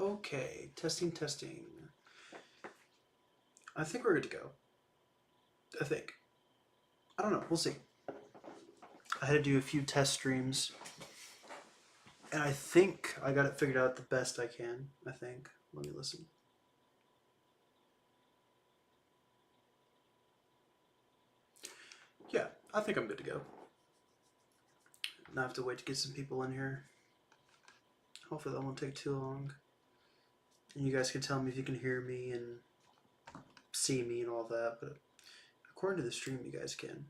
Okay, testing, testing. I think we're good to go. I think. I don't know. We'll see. I had to do a few test streams, and I think I got it figured out the best I can. I think. Let me listen. Yeah, I think I'm good to go. Now I have to wait to get some people in here. Hopefully that won't take too long. And you guys can tell me if you can hear me and see me and all that, but according to the stream, you guys can.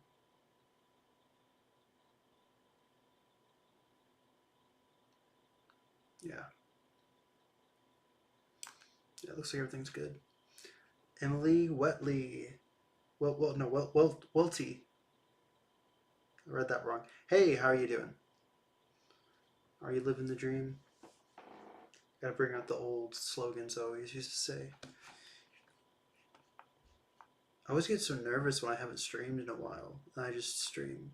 Yeah. Yeah, it looks like everything's good. Emily Wetley. Welty. I read that wrong. Hey, how are you doing? Are you living the dream? Gotta bring out the old slogans I always used to say. I always get so nervous when I haven't streamed in a while, and I just stream.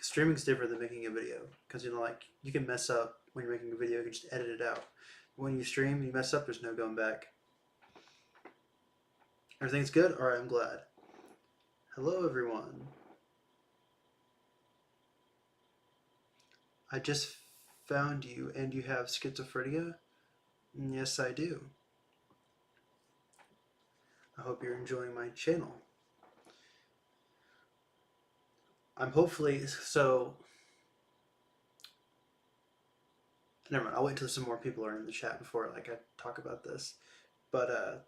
Streaming's different than making a video, because like you can mess up when you're making a video. You can just edit it out. When you stream, you mess up. There's no going back. Everything's good. All right, I'm glad. Hello, everyone. I just found you, and you have schizophrenia. Yes, I do. I hope you're enjoying my channel. I'm hopefully so. Never mind. I'll wait until some more people are in the chat before I talk about this. But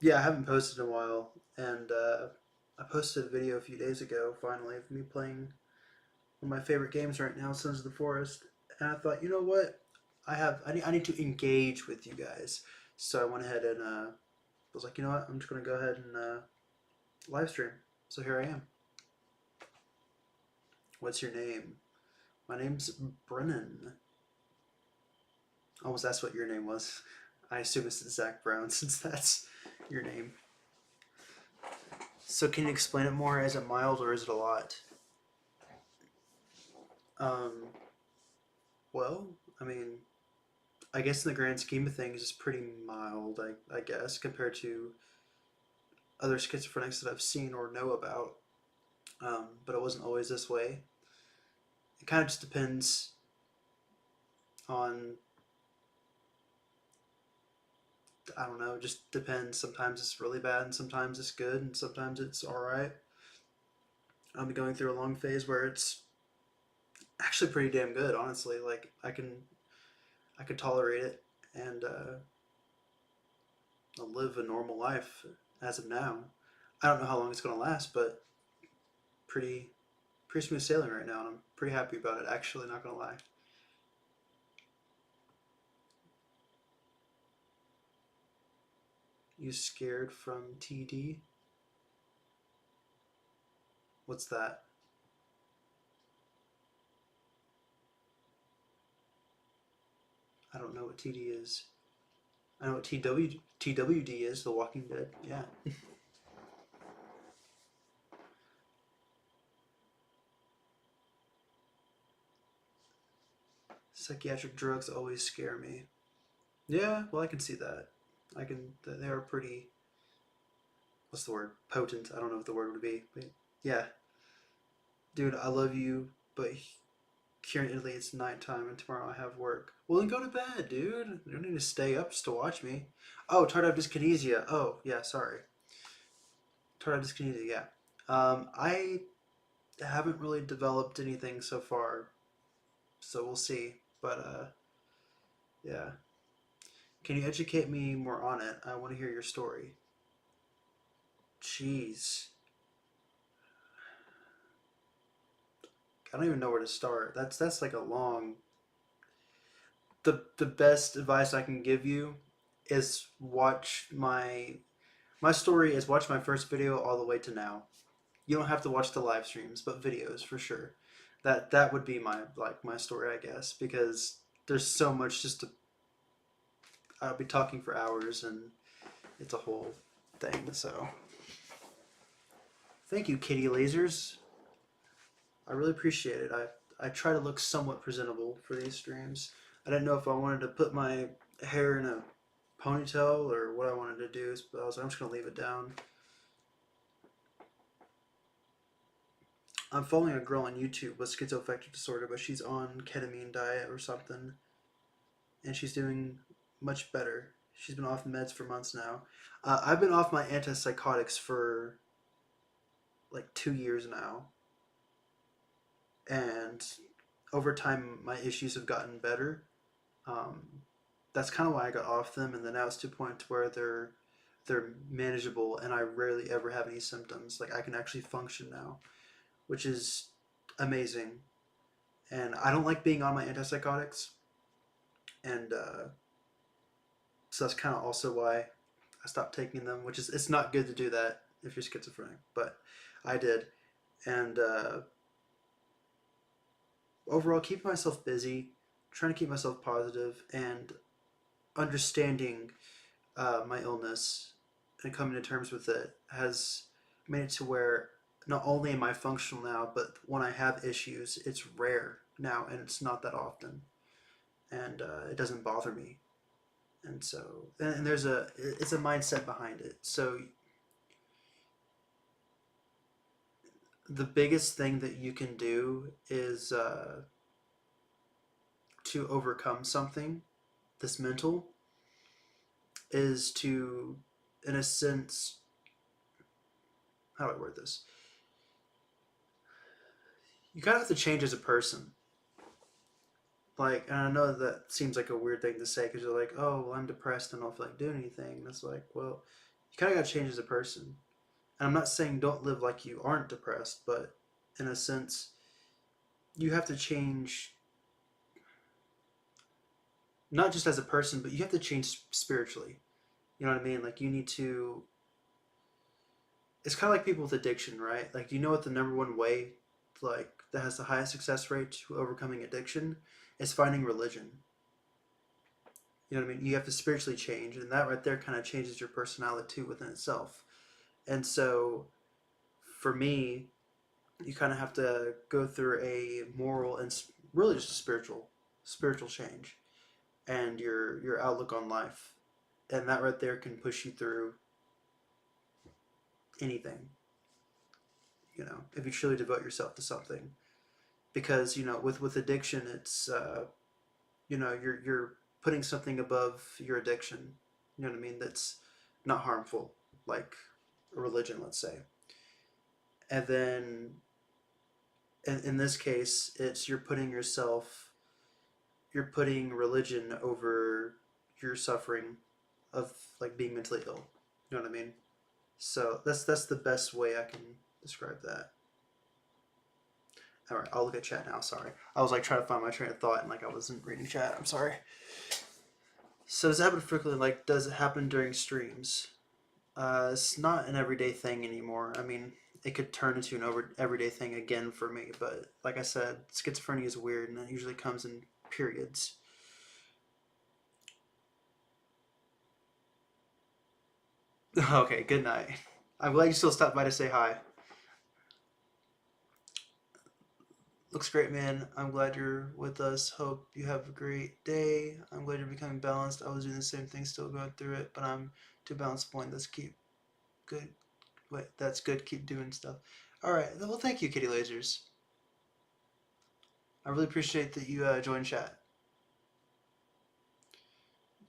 yeah, I haven't posted in a while, and I posted a video a few days ago. Finally, of me playing one of my favorite games right now, Sons of the Forest. And I thought, you know what? I need to engage with you guys. So I went ahead and was like, you know what? I'm just gonna go ahead and live stream. So here I am. What's your name? My name's Brennan. Almost that's what your name was. I assume it's Zach Brown since that's your name. So can you explain it more? Is it mild or is it a lot? Um, well, I mean, I guess in the grand scheme of things, it's pretty mild, I guess, compared to other schizophrenics that I've seen or know about. But it wasn't always this way. It kind of just depends on, I don't know, it just depends. Sometimes it's really bad and sometimes it's good and sometimes it's alright. I'm going through a long phase where it's actually pretty damn good, honestly. Like I can tolerate it and live a normal life as of now. I don't know how long it's gonna last, but pretty pretty smooth sailing right now, and I'm pretty happy about it. Actually, not gonna lie. You scared from TD? What's that? I don't know what TD is. I know what TWD is, The Walking Dead. Yeah. Psychiatric drugs always scare me. Yeah, well, I can see that. I can. They are pretty. What's the word? Potent. I don't know what the word would be, but yeah, dude, I love you, but here in Italy it's nighttime and tomorrow I have work. Well, then go to bed, dude. You don't need to stay up just to watch me. Oh, tardive dyskinesia. Oh, yeah, sorry. Tardive dyskinesia. Yeah. I haven't really developed anything so far, so we'll see. But yeah. Can you educate me more on it? I want to hear your story. Jeez. I don't even know where to start. That's like a long. The best advice I can give you is watch my story is watch my first video all the way to now. You don't have to watch the live streams, but videos for sure. That would be my story, I guess, because there's so much just to. I'll be talking for hours, and it's a whole thing. So thank you, Kitty Lasers. I really appreciate it. I try to look somewhat presentable for these streams. I didn't know if I wanted to put my hair in a ponytail or what I wanted to do, but I was like, I'm just gonna leave it down. I'm following a girl on YouTube with schizoaffective disorder, but she's on ketamine diet or something, and she's doing much better. She's been off meds for months now. I've been off my antipsychotics for like 2 years now, and over time my issues have gotten better. Um, that's kind of why I got off them, and then now it's to a point where they're manageable, and I rarely ever have any symptoms. Like I can actually function now, which is amazing. And I don't like being on my antipsychotics, and so that's kind of also why I stopped taking them. Which is it's not good to do that if you're schizophrenic, but I did, and overall keeping myself busy, trying to keep myself positive, and understanding my illness and coming to terms with it has made it to where not only am I functional now, but when I have issues, it's rare now and it's not that often, and it doesn't bother me. And so, and there's it's a mindset behind it. So the biggest thing that you can do is to overcome something, this mental, is to, in a sense, how do I word this? You kind of have to change as a person. Like, and I know that seems like a weird thing to say because you're like, oh, well, I'm depressed and I don't feel like doing anything. And it's like, well, you kind of got to change as a person. And I'm not saying don't live like you aren't depressed, but in a sense, you have to change not just as a person, but you have to change spiritually. You know what I mean? Like, you need to. It's kind of like people with addiction, right? Like, do you know what the number one way, like, that has the highest success rate to overcoming addiction is finding religion. You know what I mean? You have to spiritually change, and that right there kind of changes your personality too within itself. And so, for me, you kind of have to go through a moral and really just a spiritual change, and your outlook on life, and that right there can push you through anything. You know, if you truly devote yourself to something, because you know, with addiction, it's you know, you're putting something above your addiction. You know what I mean? That's not harmful, like a religion, let's say. And then in this case, it's you're putting religion over your suffering of like being mentally ill. You know what I mean? So that's the best way I can describe that. All right, I'll look at chat now. Sorry, I was like trying to find my train of thought and like I wasn't reading chat. I'm sorry. So does it happen frequently? Like, does it happen during streams? It's not an everyday thing anymore. I mean, it could turn into an everyday thing again for me, but like I said, schizophrenia is weird and it usually comes in periods. Okay, good night. I'm glad you still stopped by to say hi. Looks great, man. I'm glad you're with us. Hope you have a great day. I'm glad you're becoming balanced. I was doing the same thing, still going through it, but I'm to balance point. Let's keep good. Wait, that's good. Keep doing stuff. All right. Well, thank you, Kitty Lasers. I really appreciate that you joined chat.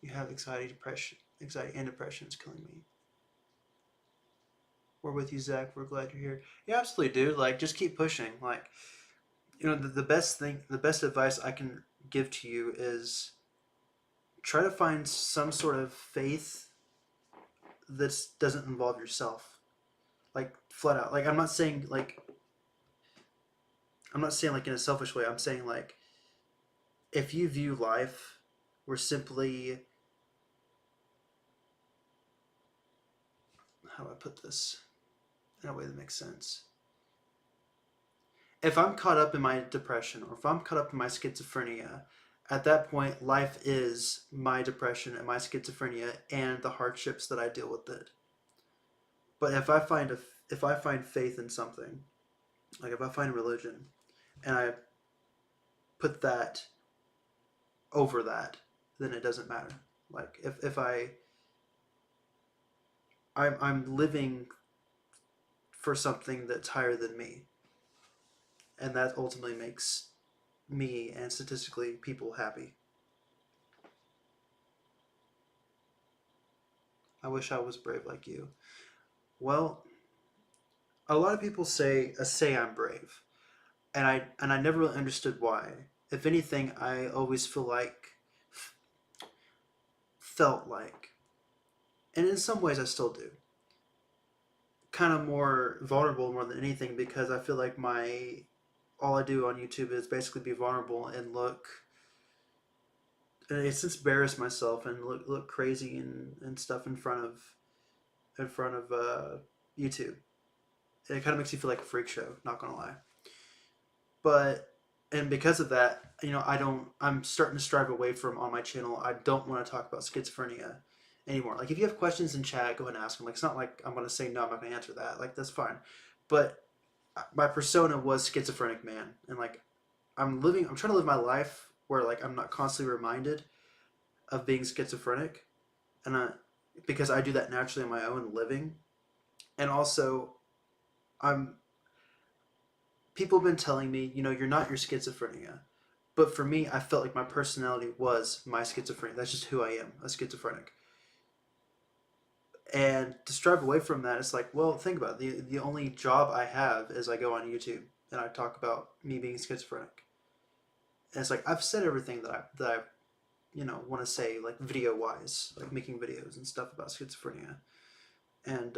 You have anxiety, depression. Anxiety and depression is killing me. We're with you, Zach. We're glad you're here. Yeah, absolutely, dude. Like, just keep pushing. Like, you know, the best thing, the best advice I can give to you is try to find some sort of faith that doesn't involve yourself. Like, flat out. Like, I'm not saying like in a selfish way. I'm saying like, if you view life, we're simply, how do I put this in a way that makes sense? If I'm caught up in my depression or if I'm caught up in my schizophrenia, at that point, life is my depression and my schizophrenia and the hardships that I deal with it. But if I find faith in something, like if I find religion and I put that over that, then it doesn't matter. Like if I'm living for something that's higher than me, and that ultimately makes me and statistically people happy. I wish I was brave like you. Well, a lot of people say I'm brave, and I never really understood why. If anything, I always felt like, and in some ways I still do, kind of more vulnerable more than anything because I feel like my all I do on YouTube is basically be vulnerable and look. And it's just embarrass myself and look crazy and stuff in front of YouTube. And it kind of makes you feel like a freak show. Not gonna lie, but and because of that, I don't. I'm starting to strive away from on my channel. I don't want to talk about schizophrenia anymore. Like if you have questions in chat, go ahead and ask them. Like it's not like I'm gonna say no. I'm not gonna answer that. Like that's fine. But my persona was schizophrenic man, and like I'm trying to live my life where like I'm not constantly reminded of being schizophrenic, and because I do that naturally in my own living, and also I'm people have been telling me, you're not your schizophrenia. But for me, I felt like my personality was my schizophrenia. That's just who I am, a schizophrenic. And to strive away from that, it's like, well, think about it. The only job I have is I go on YouTube and I talk about me being schizophrenic. And it's like I've said everything that I want to say, like video wise, like making videos and stuff about schizophrenia. And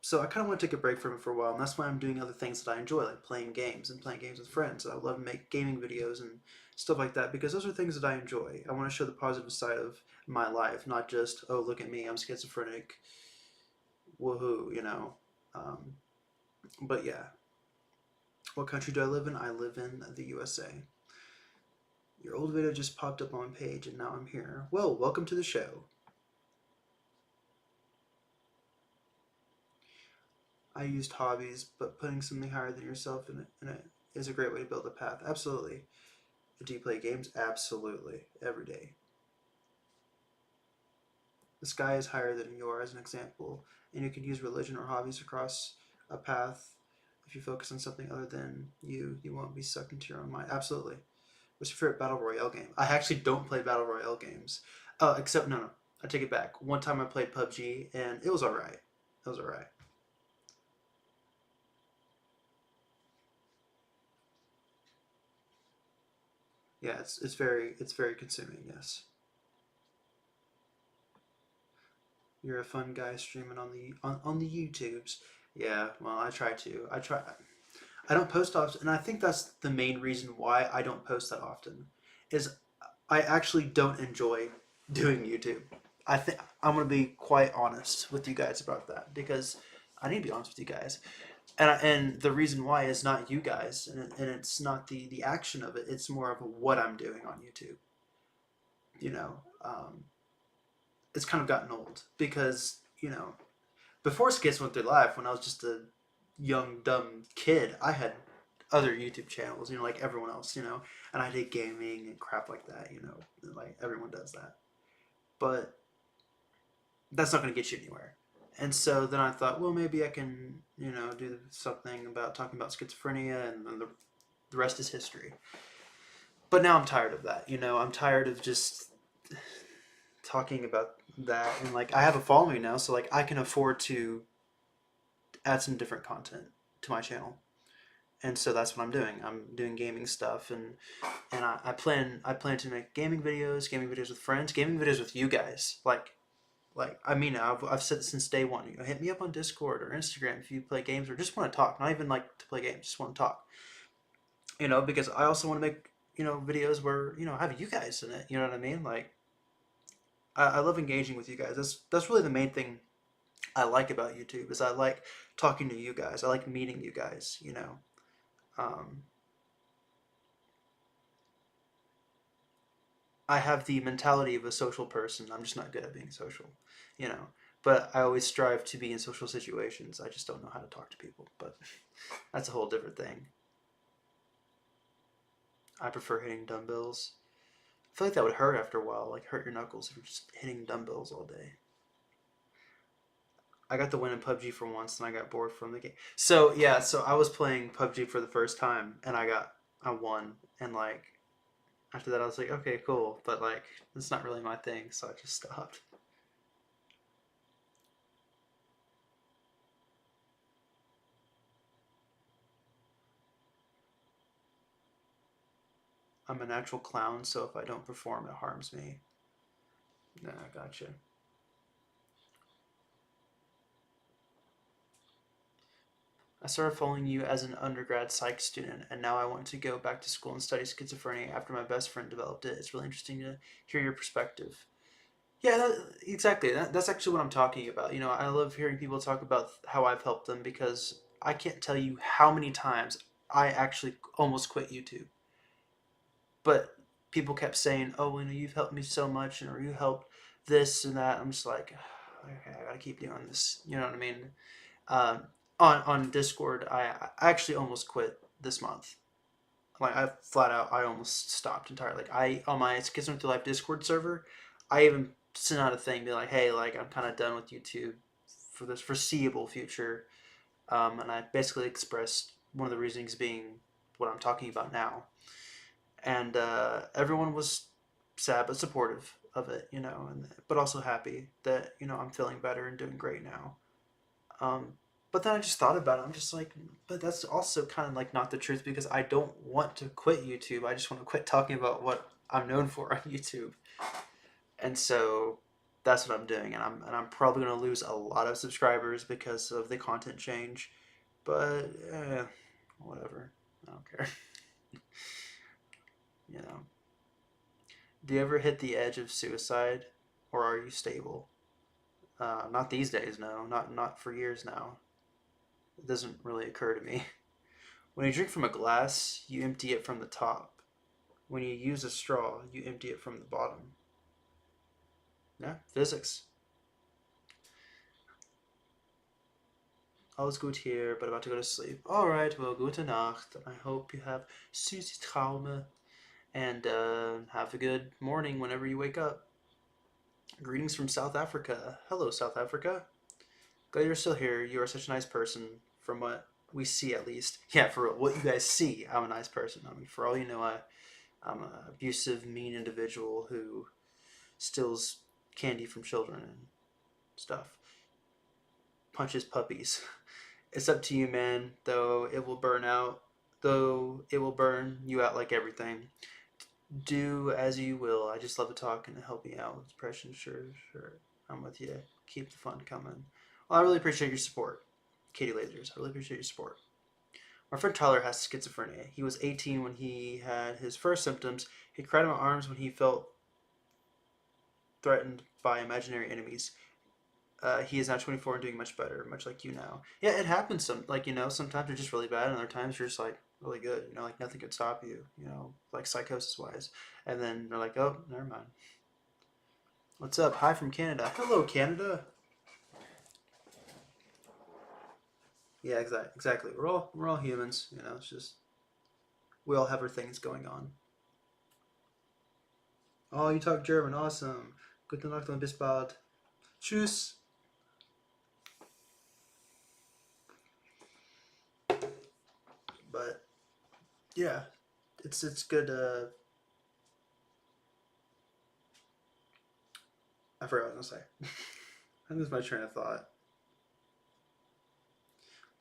so I kind of want to take a break from it for a while, and that's why I'm doing other things that I enjoy, like playing games and playing games with friends. I love to make gaming videos and stuff like that because those are things that I enjoy. I want to show the positive side of my life, not just, oh, look at me, I'm schizophrenic, woohoo. Um, but yeah, what country do I live in? I live in the USA. Your old video just popped up on my page, and now I'm here. Well, welcome to the show. I used hobbies, but putting something higher than yourself in it is a great way to build a path. Absolutely. Do you play games? Absolutely. Every day. The sky is higher than you are, as an example, and you can use religion or hobbies across a path. If you focus on something other than you won't be sucked into your own mind. Absolutely. What's your favorite battle royale game? I actually don't play battle royale games. Except no, I take it back. One time I played PUBG, and it was alright. It was alright. Yeah, it's very consuming. Yes. You're a fun guy streaming on the YouTubes. Yeah, well, I try to. I try. I don't post often, and I think that's the main reason why I don't post that often. Is I actually don't enjoy doing YouTube. I think I'm gonna be quite honest with you guys about that because I need to be honest with you guys, and the reason why is not you guys, and it's not the action of it. It's more of what I'm doing on YouTube. You know, it's kind of gotten old because before Skits went through life, when I was just a young dumb kid, I had other YouTube channels, like everyone else, and I did gaming and crap like that, like everyone does that. But that's not going to get you anywhere. And so then I thought, well, maybe I can, do something about talking about schizophrenia, and then the rest is history. But now I'm tired of that, I'm tired of just talking about that, and like I have a following now, so like I can afford to add some different content to my channel. And so that's what I'm doing. I'm doing gaming stuff, and I plan to make gaming videos with friends, gaming videos with you guys. Like I mean, I've said it since day one. Hit me up on Discord or Instagram if you play games or just want to talk. Not even like to play games, just want to talk. Because I also want to make videos where I have you guys in it. You know what I mean? Like I love engaging with you guys. That's really the main thing I like about YouTube is I like talking to you guys. I like meeting you guys. Um, I have the mentality of a social person. I'm just not good at being social, you know. But I always strive to be in social situations. I just don't know how to talk to people. But that's a whole different thing. I prefer hitting dumbbells. I feel like that would hurt after a while, like hurt your knuckles if you're just hitting dumbbells all day. I got the win in PUBG for once, and I got bored from the game. So yeah, so I was playing PUBG for the first time, and I won, and like after that I was like, okay, cool, but like it's not really my thing, so I just stopped. I'm a natural clown, so if I don't perform, it harms me. Nah, gotcha. I started following you as an undergrad psych student, and now I want to go back to school and study schizophrenia after my best friend developed it. It's really interesting to hear your perspective. Yeah, exactly. That's actually what I'm talking about. You know, I love hearing people talk about how I've helped them because I can't tell you how many times I actually almost quit YouTube. But people kept saying, "Oh, you know, you've helped me so much, or you helped this and that." I'm just like, okay, I gotta keep doing this. You know what I mean? Um, on Discord, I actually almost quit this month. Like I flat out, I almost stopped entirely. Like I on my Schism Through Life Discord server, I even sent out a thing, be like, "Hey, like I'm kind of done with YouTube for this foreseeable future," and I basically expressed one of the reasons being what I'm talking about now, and everyone was sad but supportive of it, you know, and but also happy that I'm feeling better and doing great now. Um, but then I just thought about it. I'm just like, but that's also kind of like not the truth because I don't want to quit YouTube. I just want to quit talking about what I'm known for on YouTube. And so that's what I'm doing. And I'm probably going to lose a lot of subscribers because of the content change. But whatever. I don't care. You know. Do you ever hit the edge of suicide, or are you stable? Not these days. No. Not for years now. It doesn't really occur to me. When you drink from a glass, you empty it from the top. When you use a straw, you empty it from the bottom. Yeah, physics. Alles gut here, but about to go to sleep. Alright, well, gute Nacht. I hope you have süße Traume and have a good morning whenever you wake up. Greetings from South Africa. Hello, South Africa. Glad you're still here. You are such a nice person, from what we see at least. Yeah, for what you guys see, I'm a nice person. I mean, for all you know, I'm an abusive, mean individual who steals candy from children and stuff. Punches puppies. It's up to you, man. Though it will burn you out like everything. Do as you will. I just love to talk and help me out with depression. Sure, sure. I'm with you. Keep the fun coming. Well, I really appreciate your support, Katie Lasers. I really appreciate your support. My friend Tyler has schizophrenia. He was 18 when he had his first symptoms. He cried in my arms when he felt threatened by imaginary enemies. He is now 24 and doing much better, much like you now. Yeah, it happens. Sometimes you're just really bad, and other times you're just like really good. Like nothing could stop you. Like psychosis wise. And then they're like, oh, never mind. What's up? Hi from Canada. Hello, Canada. Yeah, exactly. We're all humans. It's just we all have our things going on. Oh, you talk German. Awesome. Guten Nacht und bis bald. Tschüss. But yeah, it's good. I forgot what I was gonna say. I lose my train of thought.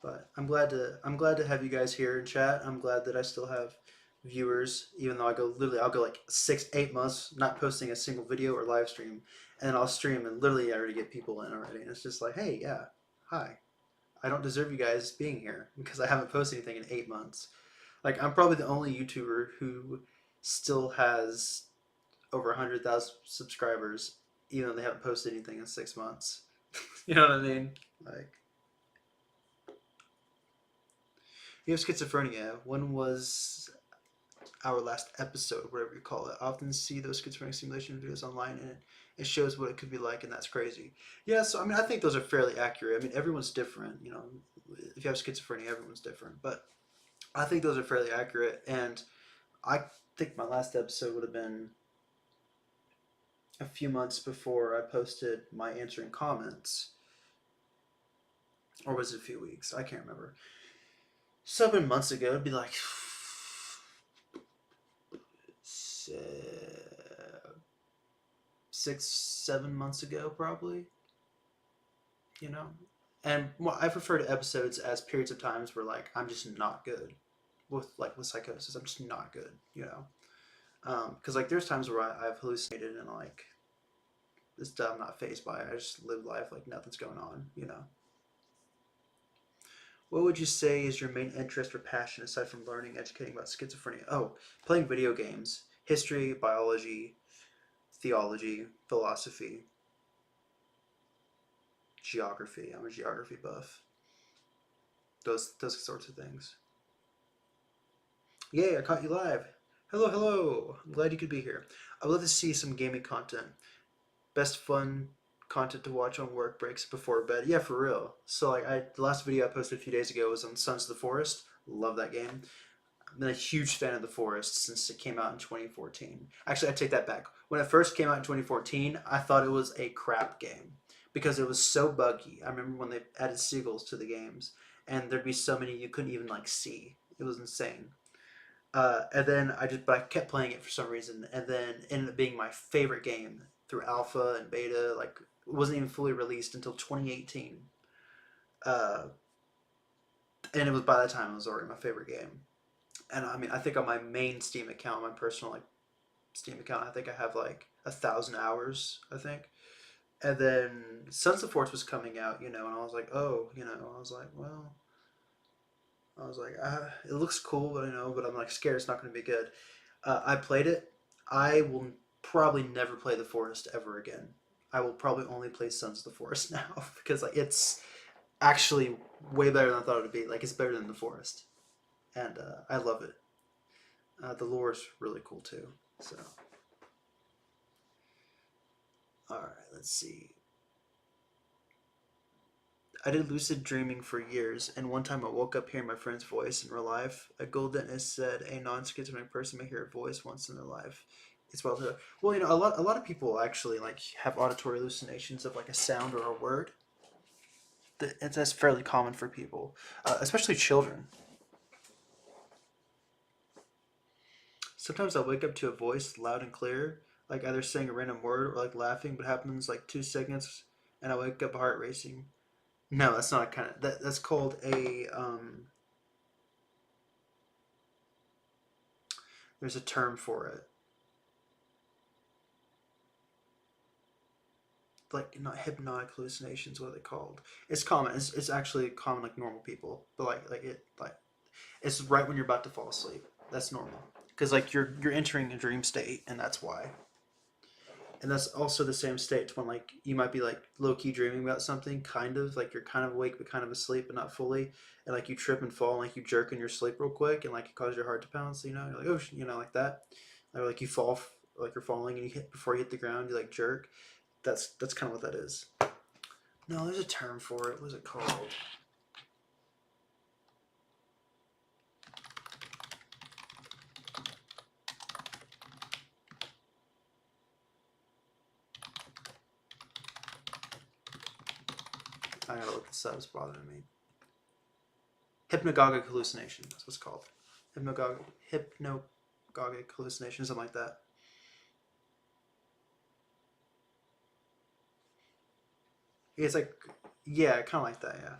But I'm glad to have you guys here in chat. I'm glad that I still have viewers, even though I'll go like 6, 8 months not posting a single video or live stream, and then I'll stream and literally I already get people in already, and it's just like, hey, yeah, hi. I don't deserve you guys being here because I haven't posted anything in 8 months. Like I'm probably the only YouTuber who still has over 100,000 subscribers, even though they haven't posted anything in 6 months. You know what I mean? Like you have schizophrenia. When was our last episode, whatever you call it? I often see those schizophrenic simulation videos online, and it shows what it could be like, and that's crazy. Yeah, so I mean, I think those are fairly accurate. I mean, everyone's different. If you have schizophrenia, everyone's different, but I think those are fairly accurate. And I think my last episode would have been a few months before I posted my answering comments, or was it a few weeks? I can't remember. 7 months ago, it'd be like 6, 7 months ago, probably. You know, and well, I refer to episodes as periods of times where like I'm just not good with psychosis. I'm just not good. Because like there's times where I've hallucinated and like this I'm not phased by it. I just live life like nothing's going on. What would you say is your main interest or passion aside from learning, educating about schizophrenia? Oh, playing video games, history, biology, theology, philosophy, geography. I'm a geography buff. Those sorts of things. Yay, I caught you live. Hello, hello. I'm glad you could be here. I'd love to see some gaming content. Best fun content to watch on work breaks before bed. Yeah, for real. So like the last video I posted a few days ago was on Sons of the Forest. Love that game. I've been a huge fan of The Forest since it came out in 2014. Actually, I take that back. When it first came out in 2014, I thought it was a crap game because it was so buggy. I remember when they added seagulls to the games, and there'd be so many you couldn't even like see. It was insane. And then but I kept playing it for some reason, and then it ended up being my favorite game through alpha and beta. Like it wasn't even fully released until 2018, uh, and it was by that time it was already my favorite game. And I mean, I think on my main Steam account, my personal like Steam account, I think I have like 1,000 hours. I think. And then Sons of Force was coming out, and I was like, oh, I was like, well, it looks cool, but I'm like scared it's not going to be good. I played it. I will probably never play The Forest ever again. I will probably only play Sons of the Forest now because like it's actually way better than I thought it would be. Like it's better than The Forest, and I love it. The lore is really cool too. So, all right, let's see. I did lucid dreaming for years, and one time I woke up hearing my friend's voice in real life. A Google dentist said a non-schizophrenic person may hear a voice once in their life. It's well, a lot of people actually like have auditory hallucinations of like a sound or a word. That's fairly common for people, especially children. Sometimes I wake up to a voice loud and clear, like either saying a random word or like laughing, but happens like 2 seconds, and I wake up heart racing. No, that's not a kind of that's called a there's a term for it. Like not hypnotic hallucinations. What are they called? It's common. It's actually common like normal people, but like it's right when you're about to fall asleep. That's normal because like you're entering a dream state, and that's why. And that's also the same state when like you might be like low key dreaming about something, kind of like you're kind of awake but kind of asleep but not fully, and like you trip and fall, and like you jerk in your sleep real quick, and like it causes your heart to pound. You're like oh, like that, or like you fall like you're falling and you hit before you hit the ground, you like jerk. That's kind of what that is. No, there's a term for it. What's it called? I gotta look this up. It's bothering me. Hypnagogic hallucination. That's what it's called. Hypnagogic hallucination, something like that. It's like, yeah, kind of like that. Yeah.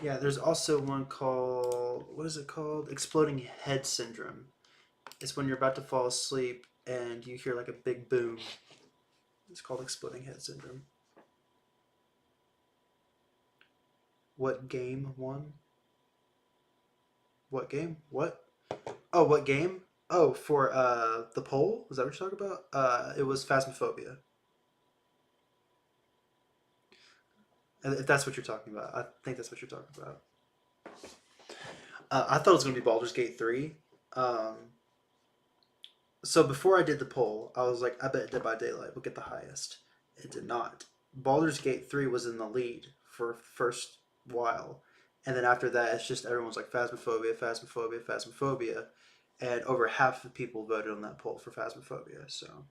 Yeah. There's also one called what is it called? Exploding head syndrome. It's when you're about to fall asleep and you hear like a big boom. It's called exploding head syndrome. What game won? What game? What? Oh, what game? Oh, for the poll? Was that what you're talking about? It was Phasmophobia. If that's what you're talking about, I think that's what you're talking about. I thought it was going to be Baldur's Gate 3. Um, so before I did the poll, I was like, I bet Dead by Daylight will get the highest. It did not. Baldur's Gate 3 was in the lead for first while. And then after that, it's just everyone's like Phasmophobia, Phasmophobia, Phasmophobia. And over half the people voted on that poll for Phasmophobia. So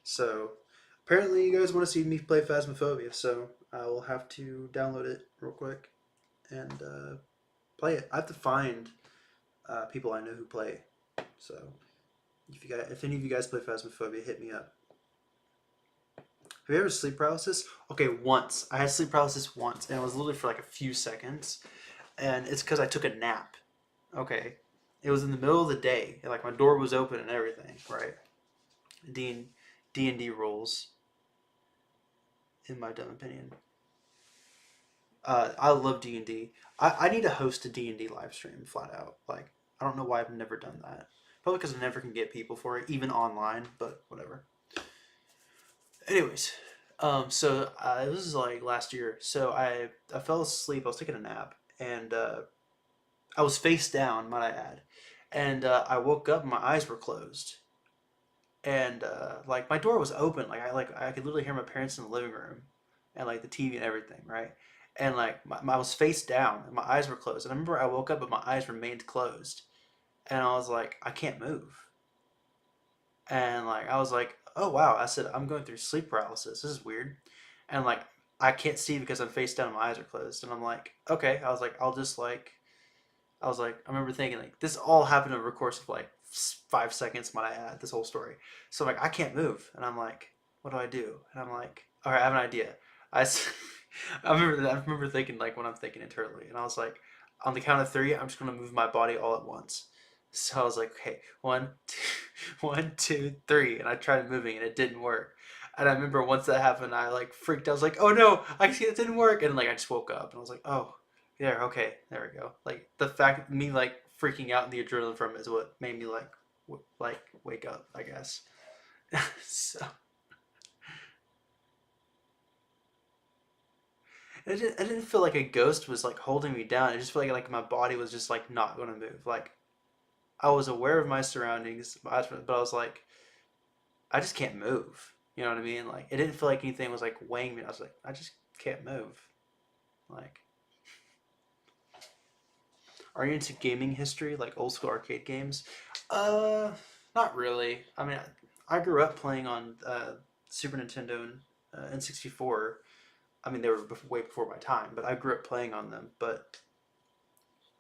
So apparently you guys want to see me play Phasmophobia, so I will have to download it real quick and play it. I have to find people I know who play. So if any of you guys play Phasmophobia, hit me up. Have you ever sleep paralysis? Okay, once. I had sleep paralysis once, and it was literally for like a few seconds, and it's because I took a nap. Okay, it was in the middle of the day, and like my door was open and everything, right? D and D rules, in my dumb opinion. I love D and D. I need to host a D and D live stream flat out. Like I don't know why I've never done that. Probably because I never can get people for it, even online. But whatever. Anyways, so this is like last year. So I fell asleep. I was taking a nap, and I was face down, might I add, and I woke up and my eyes were closed, and like my door was open. Like I could literally hear my parents in the living room, and like the TV and everything, right? And like I was face down and my eyes were closed. And I remember I woke up but my eyes remained closed, and I was like, I can't move. And like I was like, oh wow. I said I'm going through sleep paralysis. This is weird. And like I can't see because I'm face down and my eyes are closed. And I'm like, okay. I was like, I was like, I remember thinking like this all happened over the course of like 5 seconds. Might I add this whole story? So I'm like, I can't move, and I'm like, what do I do? And I'm like, all right, I have an idea. I, I remember that. I remember thinking like when I'm thinking internally, and I was like, on the count of three, I'm just gonna move my body all at once. So I was like, okay, one, two, one, two, three, and I tried moving, and it didn't work. And I remember once that happened, I like freaked. I was like, oh no, I see it didn't work, and like I just woke up, and I was like, oh, there, okay, there we go. Like the fact me like freaking out and the adrenaline from it is what made me like like wake up, I guess. So I didn't feel like a ghost was like holding me down. I just felt like my body was just like not going to move. Like I was aware of my surroundings, but I was like, I just can't move. You know what I mean? Like it didn't feel like anything was like weighing me. I was like, I just can't move. Like, are you into gaming history, like old school arcade games? Uh, Not really. I mean, I grew up playing on Super Nintendo and N64. I mean, they were way before my time, but I grew up playing on them. But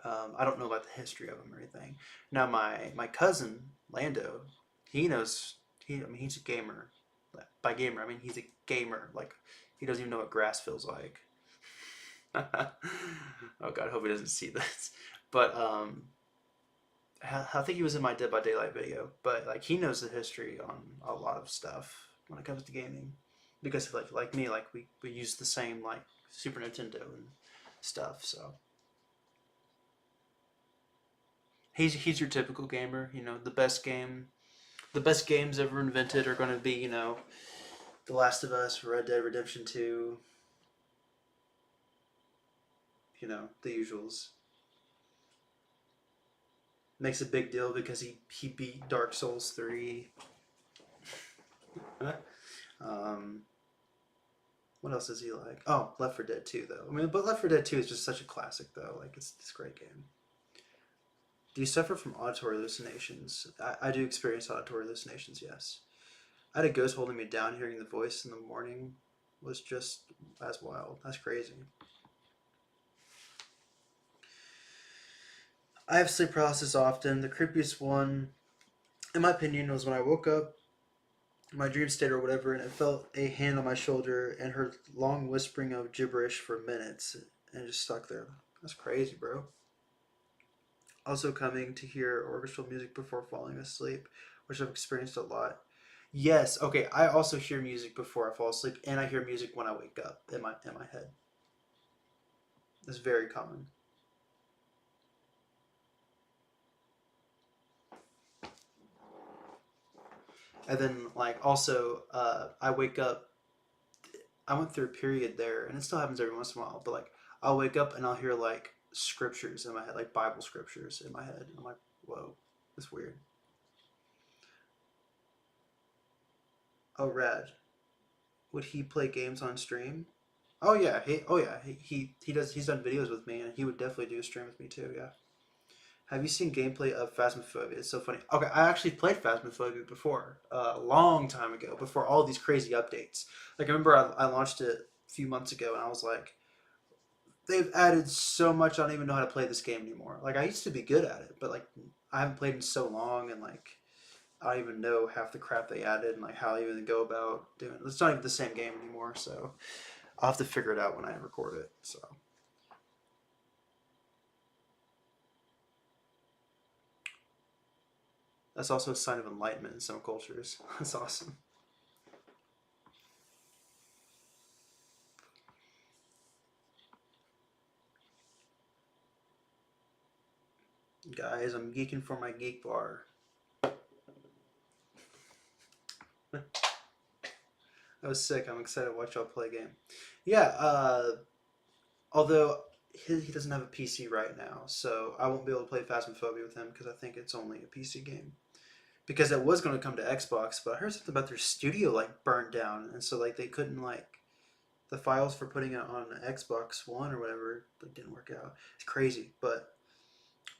I don't know about the history of them or anything. Now, my cousin Lando, he knows. I mean, he's a gamer. By gamer, I mean he's a gamer. Like he doesn't even know what grass feels like. Oh God, I hope he doesn't see this. But I think he was in my Dead by Daylight video. But like he knows the history on a lot of stuff when it comes to gaming, because like me, like we use the same like Super Nintendo and stuff. So he's your typical gamer. You know, the best games ever invented are going to be, you know, The Last of Us, Red Dead Redemption 2, you know, the usuals. Makes a big deal because he beat Dark Souls 3. um, what else is he like? Oh, Left 4 Dead 2 though. I mean, but Left 4 Dead 2 is just such a classic though. Like it's a great game. Do you suffer from auditory hallucinations? I do experience auditory hallucinations, yes. I had a ghost holding me down. Hearing the voice in the morning was just as wild. That's crazy. I have sleep paralysis often. The creepiest one, in my opinion, was when I woke up in my dream state or whatever, and I felt a hand on my shoulder and heard long whispering of gibberish for minutes, and it just stuck there. That's crazy, bro. Also, coming to hear orchestral music before falling asleep, which I've experienced a lot. Yes, okay. I also hear music before I fall asleep, and I hear music when I wake up in my head. It's very common. And then like also, I wake up. I went through a period there, and it still happens every once in a while. But like, I'll wake up and I'll hear like scriptures in my head, like Bible scriptures in my head. I'm like, whoa, that's weird. Oh, rad. Would he play games on stream? Oh yeah, he does. He's done videos with me, and he would definitely do a stream with me too. Yeah. Have you seen gameplay of Phasmophobia? It's so funny. Okay, I actually played Phasmophobia before, a long time ago, before all these crazy updates. Like, I remember I launched it a few months ago, and I was like, they've added so much, I don't even know how to play this game anymore. Like, I used to be good at it, but, like, I haven't played in so long, and, like, I don't even know half the crap they added, and, like, how I even go about doing it. It's not even the same game anymore, so I'll have to figure it out when I record it, so. That's also a sign of enlightenment in some cultures. That's awesome. Guys, I'm geeking for my geek bar. That was sick. I'm excited to watch y'all play a game. Yeah, although he doesn't have a PC right now, so I won't be able to play Phasmophobia with him because I think it's only a PC game. Because it was going to come to Xbox, but I heard something about their studio like burned down, and so like they couldn't like the files for putting it on Xbox One or whatever like didn't work out. It's crazy, but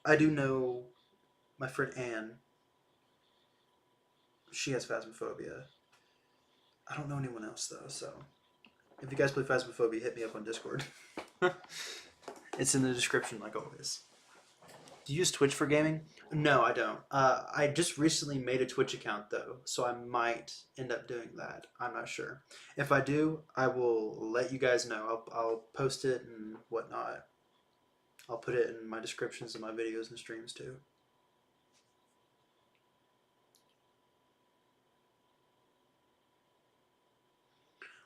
I do know my friend Anne. She has Phasmophobia. I don't know anyone else though, so if you guys play Phasmophobia, hit me up on Discord. It's in the description, like always. Do you use Twitch for gaming? No, I don't. I just recently made a Twitch account though, so I might end up doing that. I'm not sure. If I do, I will let you guys know. I'll post it and whatnot. I'll put it in my descriptions of my videos and streams too.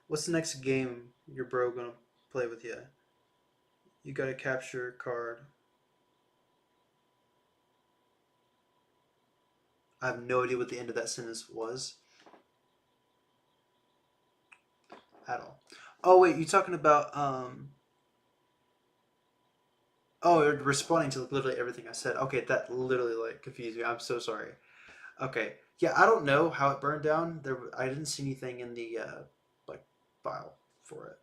What's the next game your bro gonna play with you? You gotta capture card. I have no idea what the end of that sentence was at all. Oh wait, you talking about oh, you're responding to literally everything I said. Okay, that literally like confused me. I'm so sorry. Okay, yeah, I don't know how it burned down. I didn't see anything in the like file for it.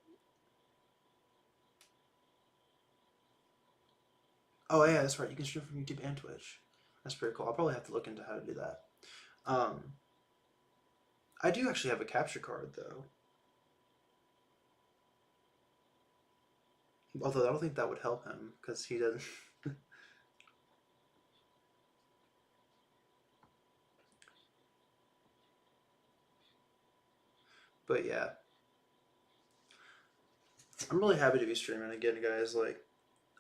Oh yeah, that's right. You can stream from YouTube and Twitch. That's pretty cool. I'll probably have to look into how to do that. Um, I do actually have a capture card though. Although I don't think that would help him because he doesn't. But yeah, I'm really happy to be streaming again, guys. Like,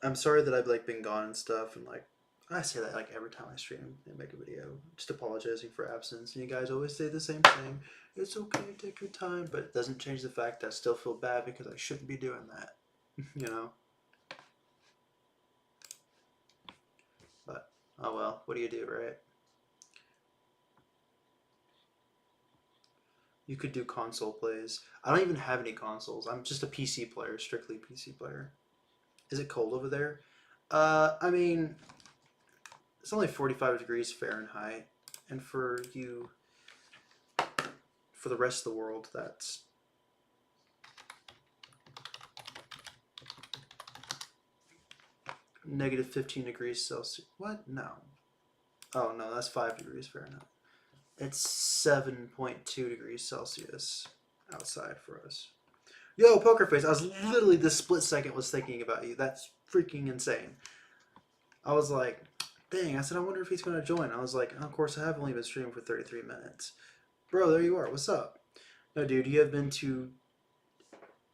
I'm sorry that I've like been gone and stuff, and like I say that like every time I stream and make a video, just apologizing for absence. And you guys always say the same thing. It's okay, take your time, but it doesn't change the fact that I still feel bad because I shouldn't be doing that. You know. But oh well, what do you do, right? You could do console plays. I don't even have any consoles. I'm just a PC player, strictly PC player. Is it cold over there? I mean, it's only 45 degrees Fahrenheit, and for you, for the rest of the world, that's negative 15 degrees Celsius. What? No. Oh no, that's 5 degrees Fahrenheit. It's 7.2 degrees Celsius outside for us. Yo, Poker Face, I was literally this split second was thinking about you. That's freaking insane. I was like, dang, I said, I wonder if he's going to join. I was like, of course, I have only been streaming for 33 minutes. Bro, there you are. What's up? No, dude, you have been to.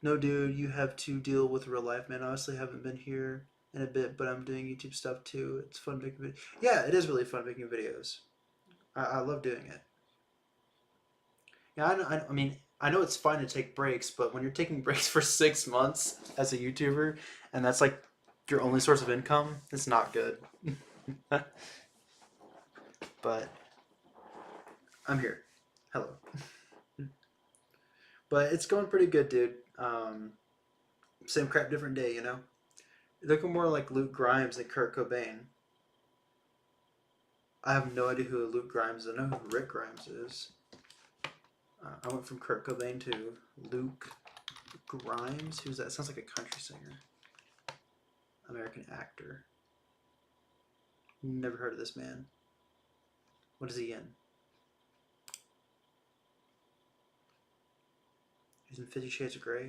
No, dude, you have to deal with real life, man. I honestly haven't been here in a bit, but I'm doing YouTube stuff too. It's fun making videos. Yeah, it is really fun making videos. I love doing it. Yeah, I mean, I know it's fine to take breaks, but when you're taking breaks for 6 months as a YouTuber, and that's like your only source of income, it's not good. But I'm here. Hello. But it's going pretty good, dude. Same crap, different day, you know? You're looking more like Luke Grimes than Kurt Cobain. I have no idea who Luke Grimes is. I know who Rick Grimes is. I went from Kurt Cobain to Luke Grimes. Who's that? Sounds like a country singer. American actor. Never heard of this man. What is he in? He's in 50 Shades of Grey.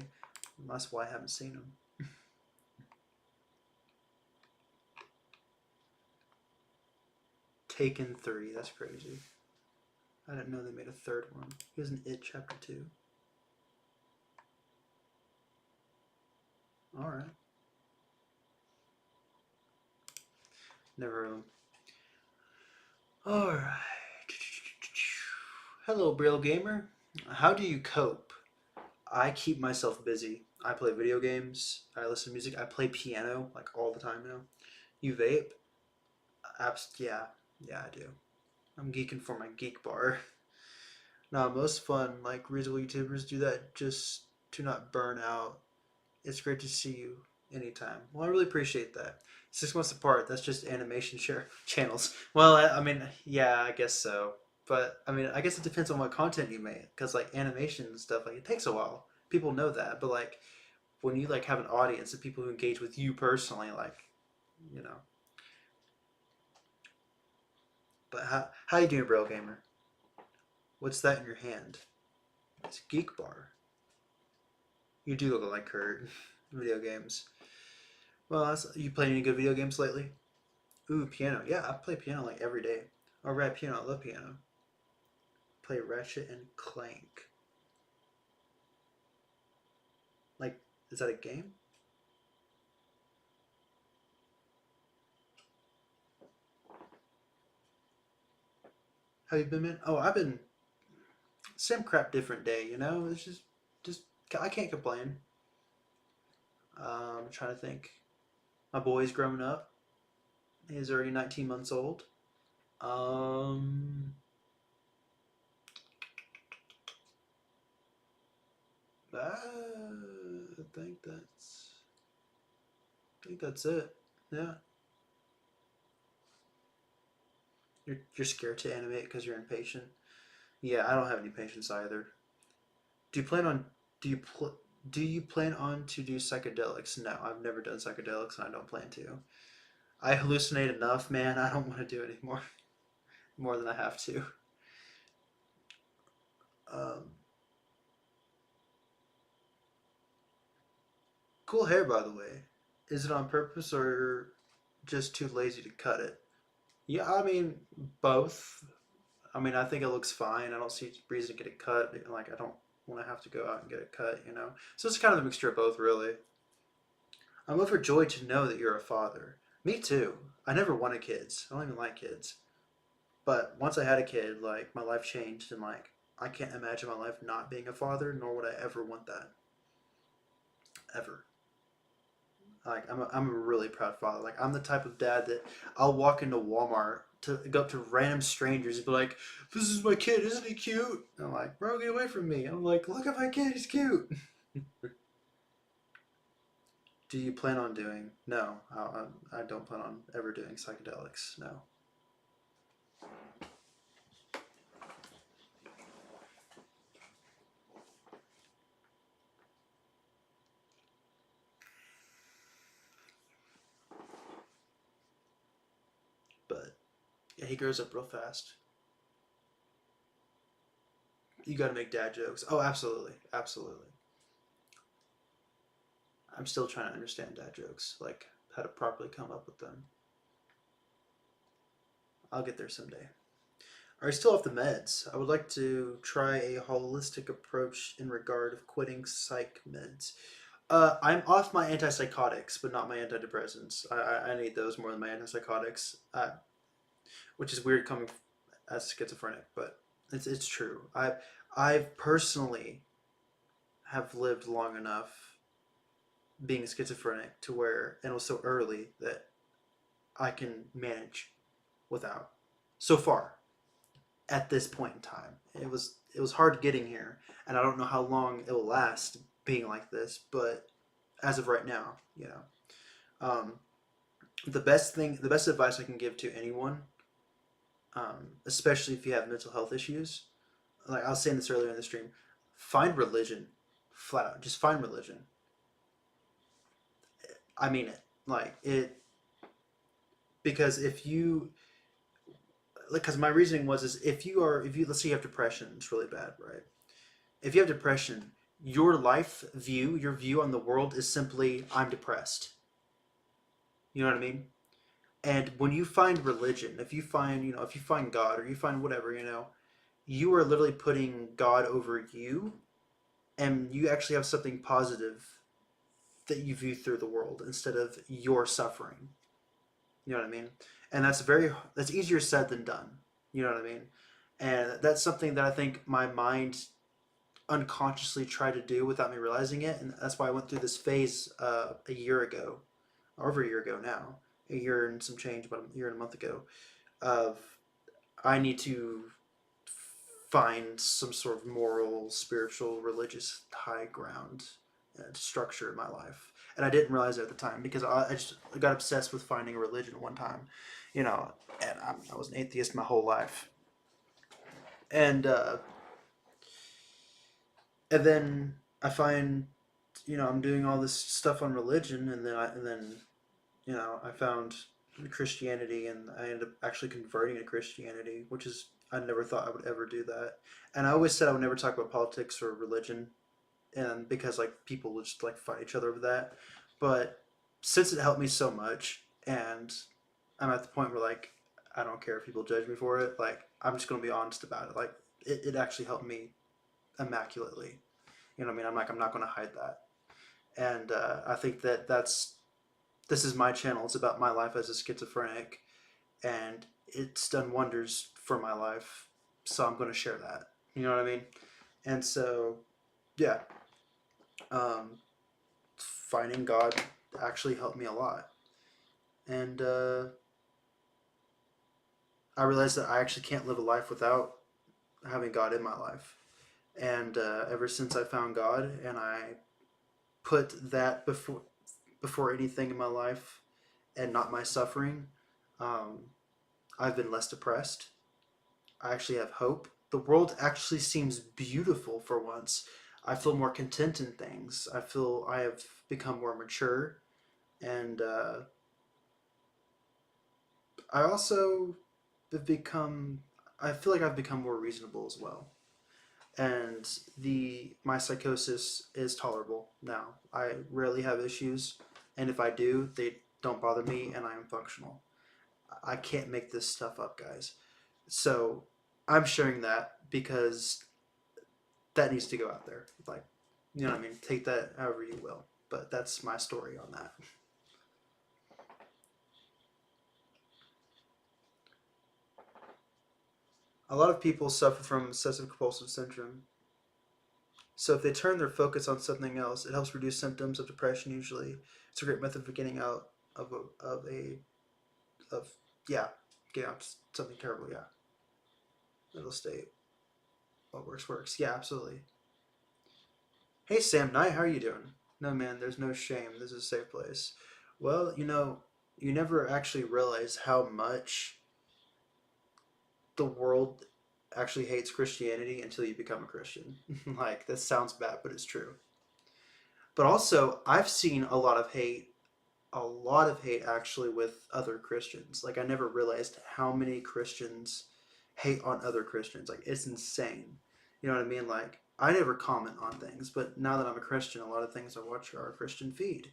That's why I haven't seen him. Taken 3. That's crazy. I didn't know they made a third one. He was in It Chapter 2. Alright. Never heard of him. Alright. Hello, Braille Gamer. How do you cope? I keep myself busy. I play video games. I listen to music. I play piano like all the time now. You vape? Yeah. Yeah, I do. I'm geeking for my geek bar. No, most fun, like reasonable YouTubers do that just to not burn out. It's great to see you anytime. Well, I really appreciate that. 6 months apart, that's just animation share channels. Well, I mean, yeah, I guess so. But I mean, I guess it depends on what content you make, because like animation and stuff, like it takes a while. People know that, but like when you like have an audience of people who engage with you personally, like you know. But how you doing, Bro Gamer? What's that in your hand? It's Geek Bar. You do look like Kurt. Video games. Well, you played any good video games lately? Ooh, piano. Yeah, I play piano like every day. Oh, right, piano. I love piano. Play Ratchet and Clank. Like, is that a game? Have you been, man? Oh, I've been same crap, different day. You know, it's just I can't complain. I'm trying to think. My boy's grown up. He's already 19 months old. Um, I think that's it. Yeah, you're scared to animate because you're impatient. Yeah, I don't have any patience either. Do you plan on do you pl- do you plan on to do psychedelics? No, I've never done psychedelics and I don't plan to. I hallucinate enough, man. I don't want to do it anymore. More than I have to. Um, cool hair, by the way. Is it on purpose or just too lazy to cut it? Yeah, I mean both. I mean, I think it looks fine. I don't see reason to get it cut. Like, I don't want to have to go out and get it cut, you know? So it's kind of a mixture of both, really. I'm overjoyed to know that you're a father. Me too. I never wanted kids. I don't even like kids. But once I had a kid, like, my life changed, and, like, I can't imagine my life not being a father, nor would I ever want that. Ever. Like, I'm a really proud father. Like, I'm the type of dad that I'll walk into Walmart to go up to random strangers and be like, "This is my kid, isn't he cute?" And I'm like, "Bro, get away from me." And I'm like, "Look at my kid, he's cute." Do you plan on doing? No, I don't plan on ever doing psychedelics. No. But yeah, he grows up real fast. You got to make dad jokes. Oh, absolutely, absolutely. I'm still trying to understand dad jokes, like how to properly come up with them. I'll get there someday. Are you still off the meds? I would like to try a holistic approach in regard of quitting psych meds. I'm off my antipsychotics, but not my antidepressants. I need those more than my antipsychotics, which is weird coming as schizophrenic, but it's true. I've personally have lived long enough being schizophrenic to where, and it was so early that I can manage without. So far, at this point in time, it was hard getting here, and I don't know how long it will last being like this. But as of right now, um, the best advice I can give to anyone, especially if you have mental health issues, like I was saying this earlier in the stream, find religion, flat out. Just find religion. I mean it. Like it. because if you, because my reasoning was, is if you, let's say you have depression, it's really bad, right? If you have depression, your life view, your view on the world is simply, I'm depressed. You know what I mean? And when you find religion, if you find, if you find God or you find whatever, you are literally putting God over you, and you actually have something positive that you view through the world instead of your suffering. You know what I mean? And that's easier said than done. You know what I mean? And that's something that I think my mind unconsciously tried to do without me realizing it, and that's why I went through this phase a year ago, or over a year ago now, a year and some change, about a year and a month ago, of I need to find some sort of moral, spiritual, religious high ground structure in my life. And I didn't realize it at the time because I just got obsessed with finding a religion one time, you know, and I was an atheist my whole life. And and then I find, I'm doing all this stuff on religion, and then I found Christianity, and I ended up actually converting to Christianity, which is, I never thought I would ever do that. And I always said I would never talk about politics or religion, and because like people would just like fight each other over that. But since it helped me so much, and I'm at the point where like I don't care if people judge me for it, like I'm just gonna be honest about it. Like it actually helped me immaculately. You know what I mean? I'm not gonna hide that. And I think that this is my channel. It's about my life as a schizophrenic, and it's done wonders for my life. So I'm going to share that. You know what I mean? And so, yeah, um, finding God actually helped me a lot. And I realized that I actually can't live a life without having God in my life. And ever since I found God and I put that before anything in my life and not my suffering, um, I've been less depressed. I actually have hope. The world actually seems beautiful for once. I feel more content in things. I feel I have become more mature, and I also have become. I feel like I've become more reasonable as well. And the my psychosis is tolerable now. I rarely have issues, and if I do, they don't bother me, and I am functional. I can't make this stuff up, guys. So I'm sharing that because that needs to go out there. Like, you know what I mean? Take that however you will. But that's my story on that. A lot of people suffer from obsessive compulsive syndrome. So if they turn their focus on something else, it helps reduce symptoms of depression usually. It's a great method for getting out of yeah, getting out something terrible, yeah. Mental state. What works. Yeah, absolutely. Hey Sam Knight, how are you doing? No man, there's no shame. This is a safe place. Well, you never actually realize how much the world actually hates Christianity until you become a Christian. Like, that sounds bad, but it's true. But also, I've seen a lot of hate actually with other Christians. Like, I never realized how many Christians hate on other Christians. Like, it's insane. You know what I mean? Like, I never comment on things, but now that I'm a Christian, a lot of things I watch are a Christian feed.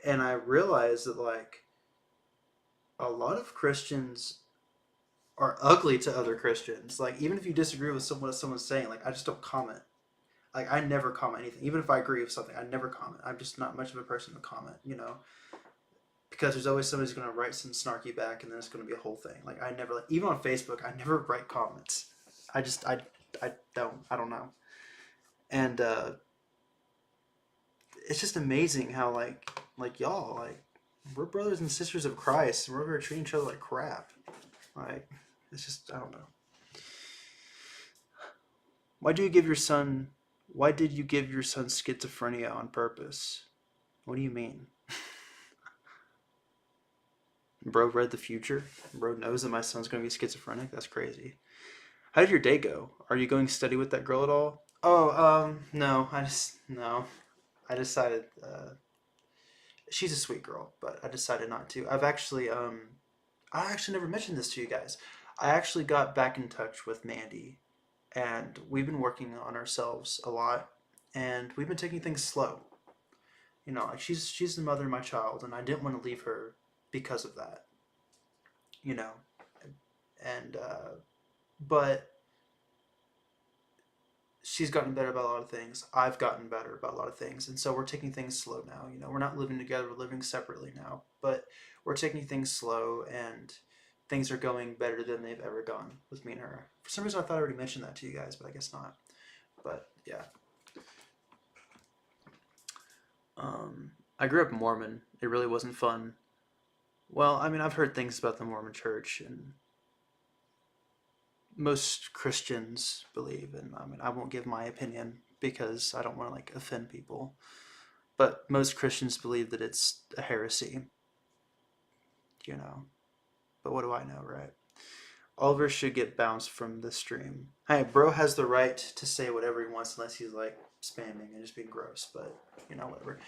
And I realize that, like, a lot of Christians are ugly to other Christians. Like, even if you disagree with what someone's saying, like, I just don't comment. Like, I never comment anything. Even if I agree with something, I never comment. I'm just not much of a person to comment, because there's always somebody's going to write some snarky back, and then it's going to be a whole thing. Like, I never, like, even on Facebook, I never write comments. I don't know. And it's just amazing how, like y'all, like, we're brothers and sisters of Christ, and we're going to treat each other like crap. Like, it's just, I don't know. Why do you give your son? Why did you give your son schizophrenia on purpose? What do you mean? Bro read the future. Bro knows that my son's gonna be schizophrenic. That's crazy. How did your day go? Are you going steady with that girl at all? Oh, no. I just no. I decided she's a sweet girl, but I decided not to. I actually never mentioned this to you guys. I actually got back in touch with Mandy, and we've been working on ourselves a lot, and we've been taking things slow. Like she's the mother of my child, and I didn't want to leave her because of that. You know, and but she's gotten better about a lot of things. I've gotten better about a lot of things, and so we're taking things slow now. We're not living together; we're living separately now, but we're taking things slow, and things are going better than they've ever gone with me and her. For some reason, I thought I already mentioned that to you guys, but I guess not. But yeah, I grew up Mormon. It really wasn't fun. Well, I mean, I've heard things about the Mormon Church, and most Christians believe, and I mean, I won't give my opinion because I don't want to like offend people. But most Christians believe that it's a heresy, you know. But what do I know, right? Oliver should get bounced from the stream. Hey, bro has the right to say whatever he wants unless he's like spamming and just being gross, but whatever.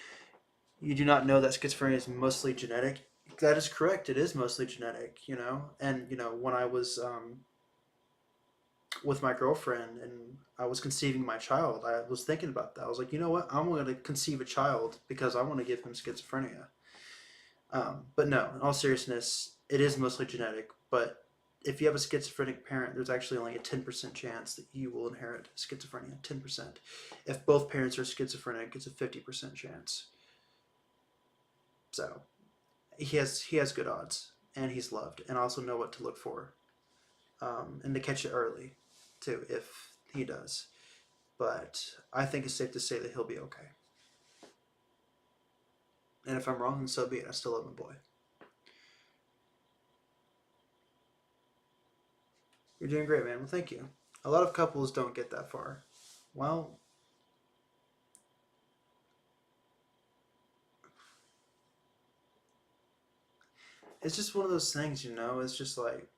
You do not know that schizophrenia is mostly genetic. That is correct. It is mostly genetic. And when I was with my girlfriend and I was conceiving my child, I was thinking about that. I was like, you know what? I'm going to conceive a child because I want to give him schizophrenia. But no, in all seriousness, it is mostly genetic. But if you have a schizophrenic parent, there's actually only a 10% chance that you will inherit schizophrenia. 10%. If both parents are schizophrenic, it's a 50% chance. So he has good odds, and he's loved, and also know what to look for, and to catch it early, too, if he does. But I think it's safe to say that he'll be okay. And if I'm wrong, then so be it. I still love my boy. You're doing great, man. Well, thank you. A lot of couples don't get that far. Well, it's just one of those things. It's just like,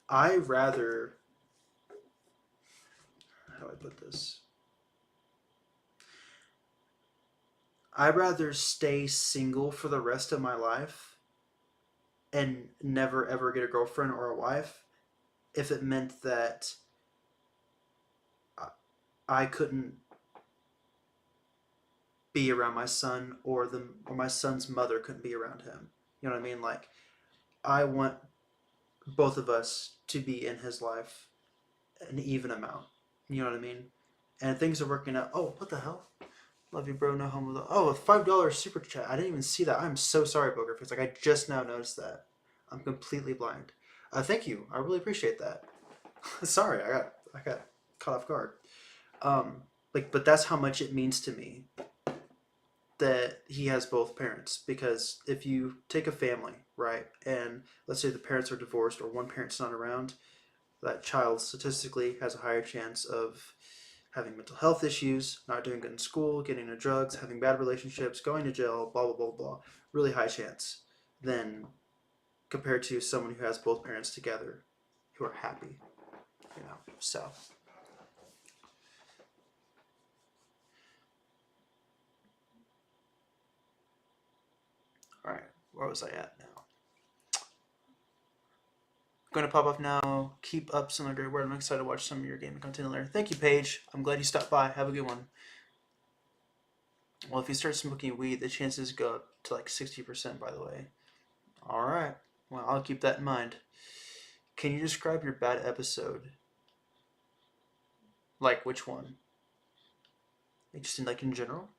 I rather, how do I put this? I'd rather stay single for the rest of my life and never ever get a girlfriend or a wife if it meant that I couldn't be around my son, or my son's mother couldn't be around him. You know what I mean? Like, I want both of us to be in his life an even amount. You know what I mean? And things are working out. Oh, what the hell? Love you, bro. No homo. Oh, a $5 super chat. I didn't even see that. I'm so sorry, Poker Face. Like, I just now noticed that. I'm completely blind. Thank you. I really appreciate that. Sorry, I got caught off guard. But that's how much it means to me that he has both parents. Because if you take a family, right, and let's say the parents are divorced or one parent's not around, that child statistically has a higher chance of having mental health issues, not doing good in school, getting into drugs, having bad relationships, going to jail, blah, blah, blah, blah. Really high chance than compared to someone who has both parents together who are happy. So, all right, where was I at now? Going to pop off now. Keep up some of the great work. I'm excited to watch some of your gaming content later. Thank you, Paige. I'm glad you stopped by. Have a good one. Well, if you start smoking weed, the chances go up to like 60%, by the way. All right. Well, I'll keep that in mind. Can you describe your bad episode? Like which one? Like just in general?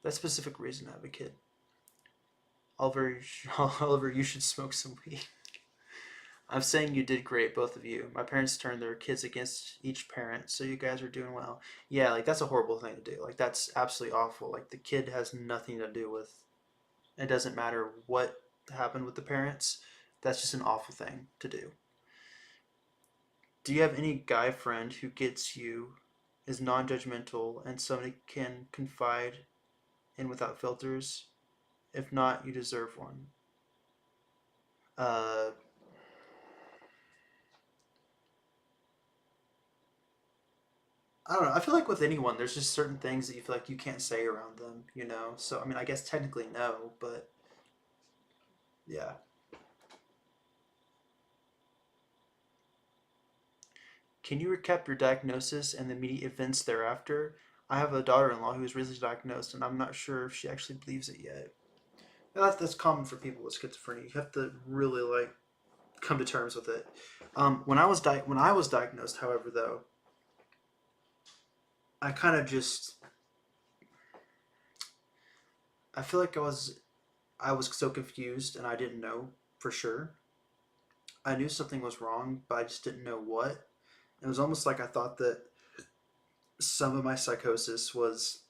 That specific reason I have a kid. Oliver, Oliver, you should smoke some weed. I'm saying you did great, both of you. My parents turned their kids against each parent, so you guys are doing well. Yeah, like that's a horrible thing to do. Like that's absolutely awful. Like the kid has nothing to do with. It doesn't matter what happened with the parents. That's just an awful thing to do. Do you have any guy friend who gets you, is non-judgmental, and somebody can confide in without filters? If not, you deserve one. Uh, I don't know. I feel like with anyone, there's just certain things that you feel like you can't say around them, you know? So, I mean, I guess technically no, but yeah. Can you recap your diagnosis and the immediate events thereafter? I have a daughter-in-law who was recently diagnosed, and I'm not sure if she actually believes it yet. That's common for people with schizophrenia. You have to really like come to terms with it. When I was diagnosed, however, though, I kind of just I feel like I was so confused and I didn't know for sure. I knew something was wrong, but I just didn't know what. It was almost like I thought that some of my psychosis was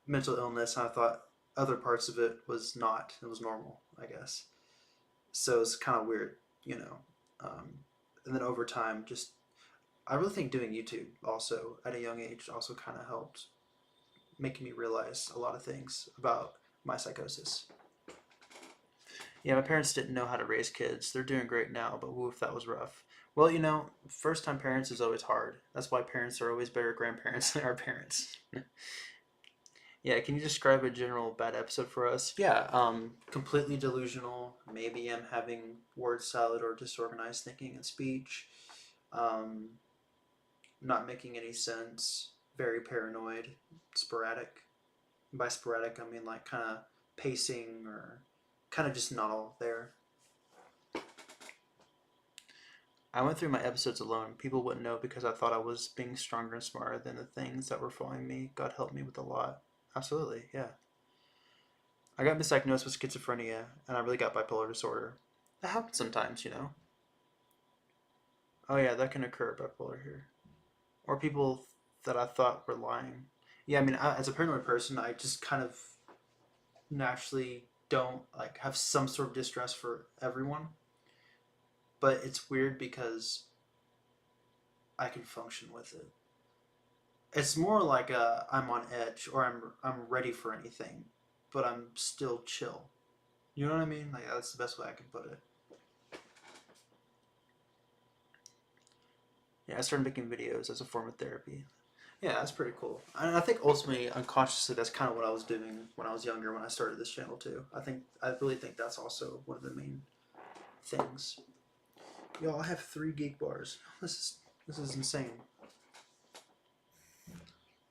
mental illness, and I thought other parts of it was not. It was normal, I guess. So it's kind of weird, you know. Um, and then over time, just I really think doing YouTube also at a young age also kind of helped making me realize a lot of things about my psychosis. Yeah, my parents didn't know how to raise kids. They're doing great now, but woof, that was rough. Well, you know, first time parents is always hard. That's why parents are always better grandparents than our parents. Yeah, can you describe a general bad episode for us? Yeah, completely delusional. Maybe I'm having word salad or disorganized thinking and speech. Um, not making any sense. Very paranoid. Sporadic. By sporadic, I mean like kind of pacing or kind of just not all there. I went through my episodes alone. People wouldn't know because I thought I was being stronger and smarter than the things that were following me. God helped me with a lot. Absolutely, yeah. I got misdiagnosed with schizophrenia and I really got bipolar disorder. That happens sometimes, you know. Oh yeah, that can occur bipolar here. Or people that I thought were lying. Yeah, I mean, as a paranoid person, I just kind of naturally don't like have some sort of distress for everyone. But it's weird because I can function with it. It's more like I'm on edge or I'm ready for anything, but I'm still chill. You know what I mean? Like that's the best way I can put it. Yeah, I started making videos as a form of therapy. Yeah, that's pretty cool. And I think ultimately, unconsciously, that's kind of what I was doing when I was younger when I started this channel too. I really think that's also one of the main things. Yo, I have 3 geek bars. This is insane.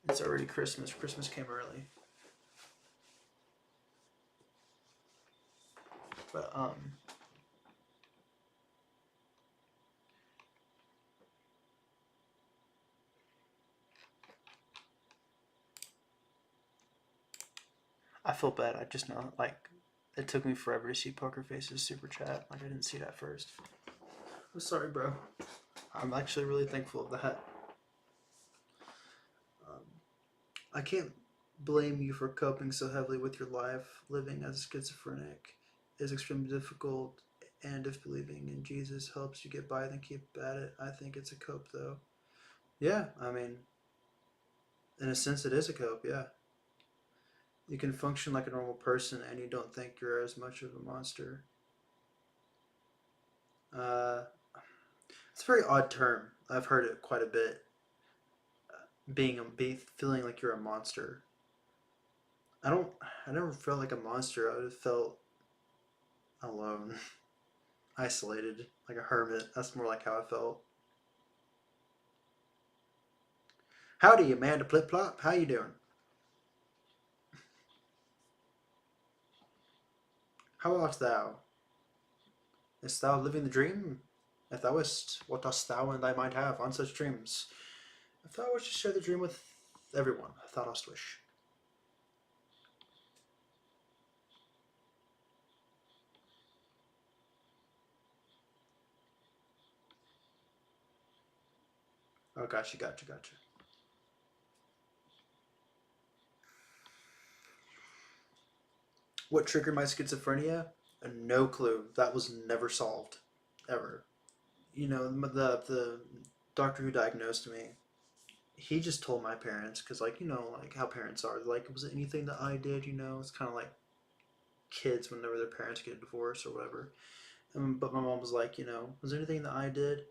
It's already Christmas. Christmas came early. But I feel bad. I just know like it took me forever to see Poker Face's super chat. Like I didn't see that first. I'm sorry, bro. I'm actually really thankful of that. Um, I can't blame you for coping so heavily with your life. Living as a schizophrenic is extremely difficult, and if believing in Jesus helps you get by, then keep at it. I think it's a cope, though. Yeah, I mean, in a sense, it is a cope. Yeah, you can function like a normal person, and you don't think you're as much of a monster. Uh, it's a very odd term. I've heard it quite a bit. Feeling like you're a monster. I don't. I never felt like a monster. I would have felt alone, isolated, like a hermit. That's more like how I felt. Howdy, Amanda Plip Plop. How you doing? How art thou? Is thou living the dream? If thou wist, what dost thou and thy mind have on such dreams? If thou wishest to share the dream with everyone, if thou dost wish. Oh, gotcha, gotcha, gotcha. What triggered my schizophrenia? No clue. That was never solved, ever. You know, the doctor who diagnosed me, he just told my parents because, like, you know, like how parents are. Like, was it anything that I did? You know, it's kind of like kids whenever their parents get divorced or whatever. But my mom was like, you know, was there anything that I did?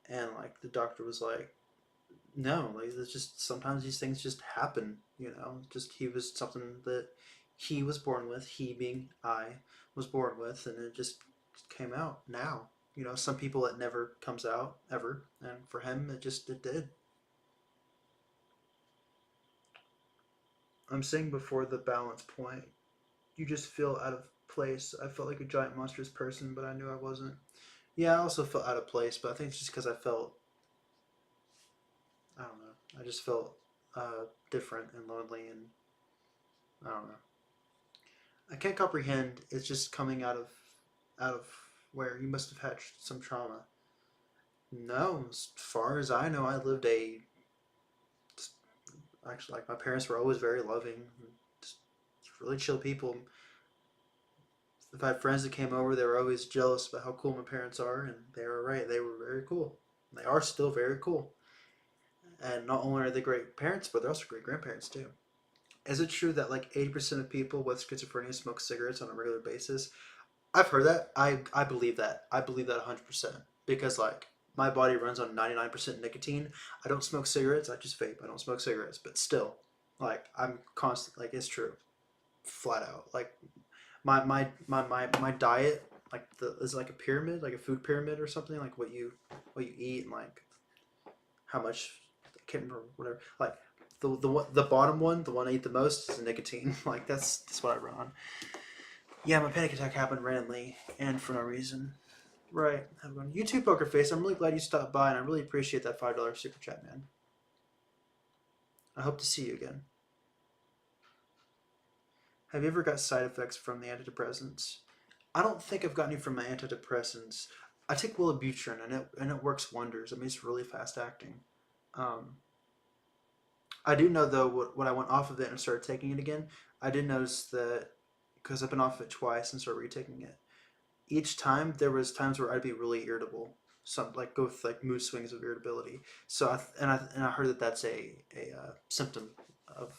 And like the doctor was like, No, like it's just sometimes these things just happen, you know. Just he was something that he was born with, he being I was born with, and it just came out now. You know, some people it never comes out ever, and for him it did. I'm saying before the balance point, you just feel out of place. I felt like a giant monstrous person, but I knew I wasn't. Yeah, I also felt out of place, but I think it's just because I felt, I don't know, I just felt different and lonely, and I don't know. I can't comprehend. It's just coming out of where you must have had some trauma. No, as far as I know, I lived a actually like my parents were always very loving, just really chill people. If I had friends that came over, they were always jealous about how cool my parents are, and they were right. They were very cool. They are still very cool. And not only are they great parents, but they're also great grandparents too. Is it true that like 80% of people with schizophrenia smoke cigarettes on a regular basis? I've heard that. I believe that. I believe that 100% because like my body runs on 99% nicotine. I don't smoke cigarettes. I just vape. I don't smoke cigarettes, but still, like I'm constant. Like it's true, flat out. Like my diet like the is like a pyramid, like a food pyramid or something. Like what you eat and like how much. I can't remember whatever. Like the bottom one, the one I eat the most is the nicotine. Like that's what I run on. Yeah, my panic attack happened randomly and for no reason. Right. Have a good one. You too, Poker Face. I'm really glad you stopped by, and I really appreciate that $5 super chat, man. I hope to see you again. Have you ever got side effects from the antidepressants? I don't think I've got any from my antidepressants. I take Wellbutrin, and it works wonders. I mean, it's really fast acting. Um, I do know though when I went off of it and started taking it again, I did notice that because I've been off of it twice and started retaking it. Each time there was times where I'd be really irritable, some like go with like mood swings of irritability. So I heard that that's a symptom of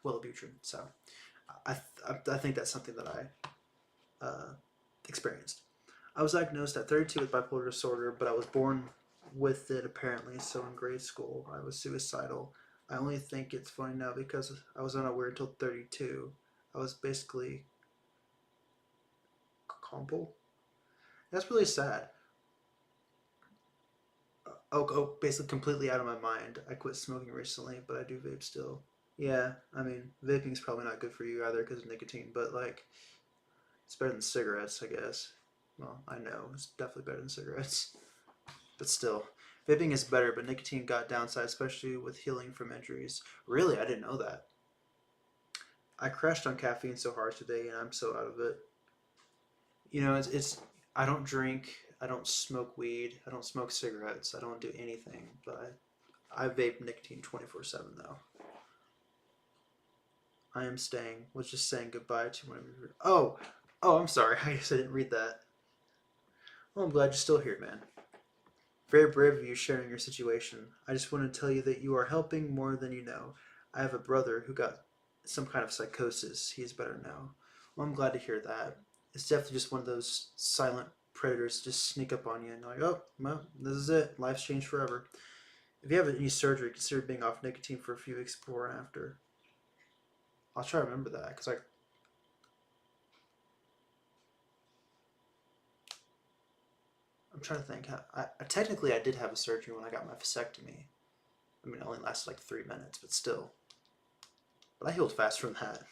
Wellbutrin. So I, I think that's something that I experienced. I was diagnosed at 32 with bipolar disorder, but I was born with it apparently. So in grade school, I was suicidal. I only think it's funny now because I was unaware until 32. I was basically compul. That's really sad. Basically completely out of my mind. I quit smoking recently, but I do vape still. Yeah, I mean, vaping's probably not good for you either because of nicotine, but like, it's better than cigarettes, I guess. Well, I know it's definitely better than cigarettes, but still, vaping is better. But nicotine got downside, especially with healing from injuries. Really, I didn't know that. I crashed on caffeine so hard today, and I'm so out of it. You know, it's I don't drink, I don't smoke weed, I don't smoke cigarettes, I don't do anything, but I vape nicotine 24/7 though. I am staying. Was just saying goodbye to one of your. Oh, I'm sorry. I guess I didn't read that. Well, I'm glad you're still here, man. Very brave of you sharing your situation. I just want to tell you that you are helping more than you know. I have a brother who got some kind of psychosis. He is better now. Well, I'm glad to hear that. It's definitely just one of those silent predators just sneak up on you and you're like, oh, well, this is it. Life's changed forever. If you have any surgery, consider being off nicotine for a few weeks before and after. I'll try to remember that because I'm trying to think. Technically, I did have a surgery when I got my vasectomy. I mean, it only lasted like 3 minutes, but still. But I healed fast from that.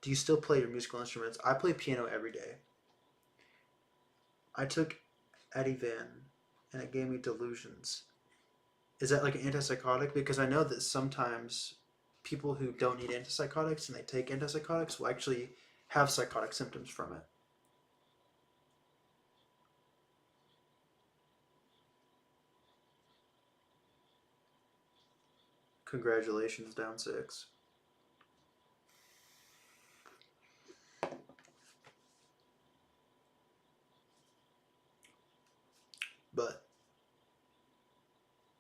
Do you still play your musical instruments? I play piano every day. I took Ativan, and it gave me delusions. Is that like an antipsychotic? Because I know that sometimes people who don't need antipsychotics and they take antipsychotics will actually have psychotic symptoms from it. Congratulations, down six. But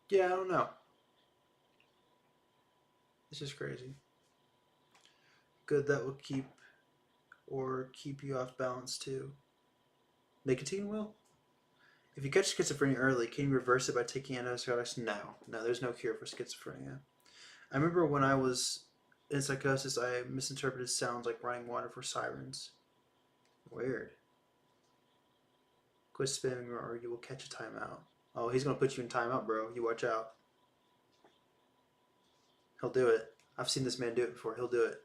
yeah, I don't know. It's just crazy. Good, that will keep you off balance too. Nicotine will? If you catch schizophrenia early, can you reverse it by taking antipsychotics? No, there's no cure for schizophrenia. I remember when I was in psychosis, I misinterpreted sounds like running water for sirens. Weird. Quit spamming or you will catch a timeout. Oh, he's gonna put you in timeout, bro. You watch out. He'll do it. I've seen this man do it before. He'll do it.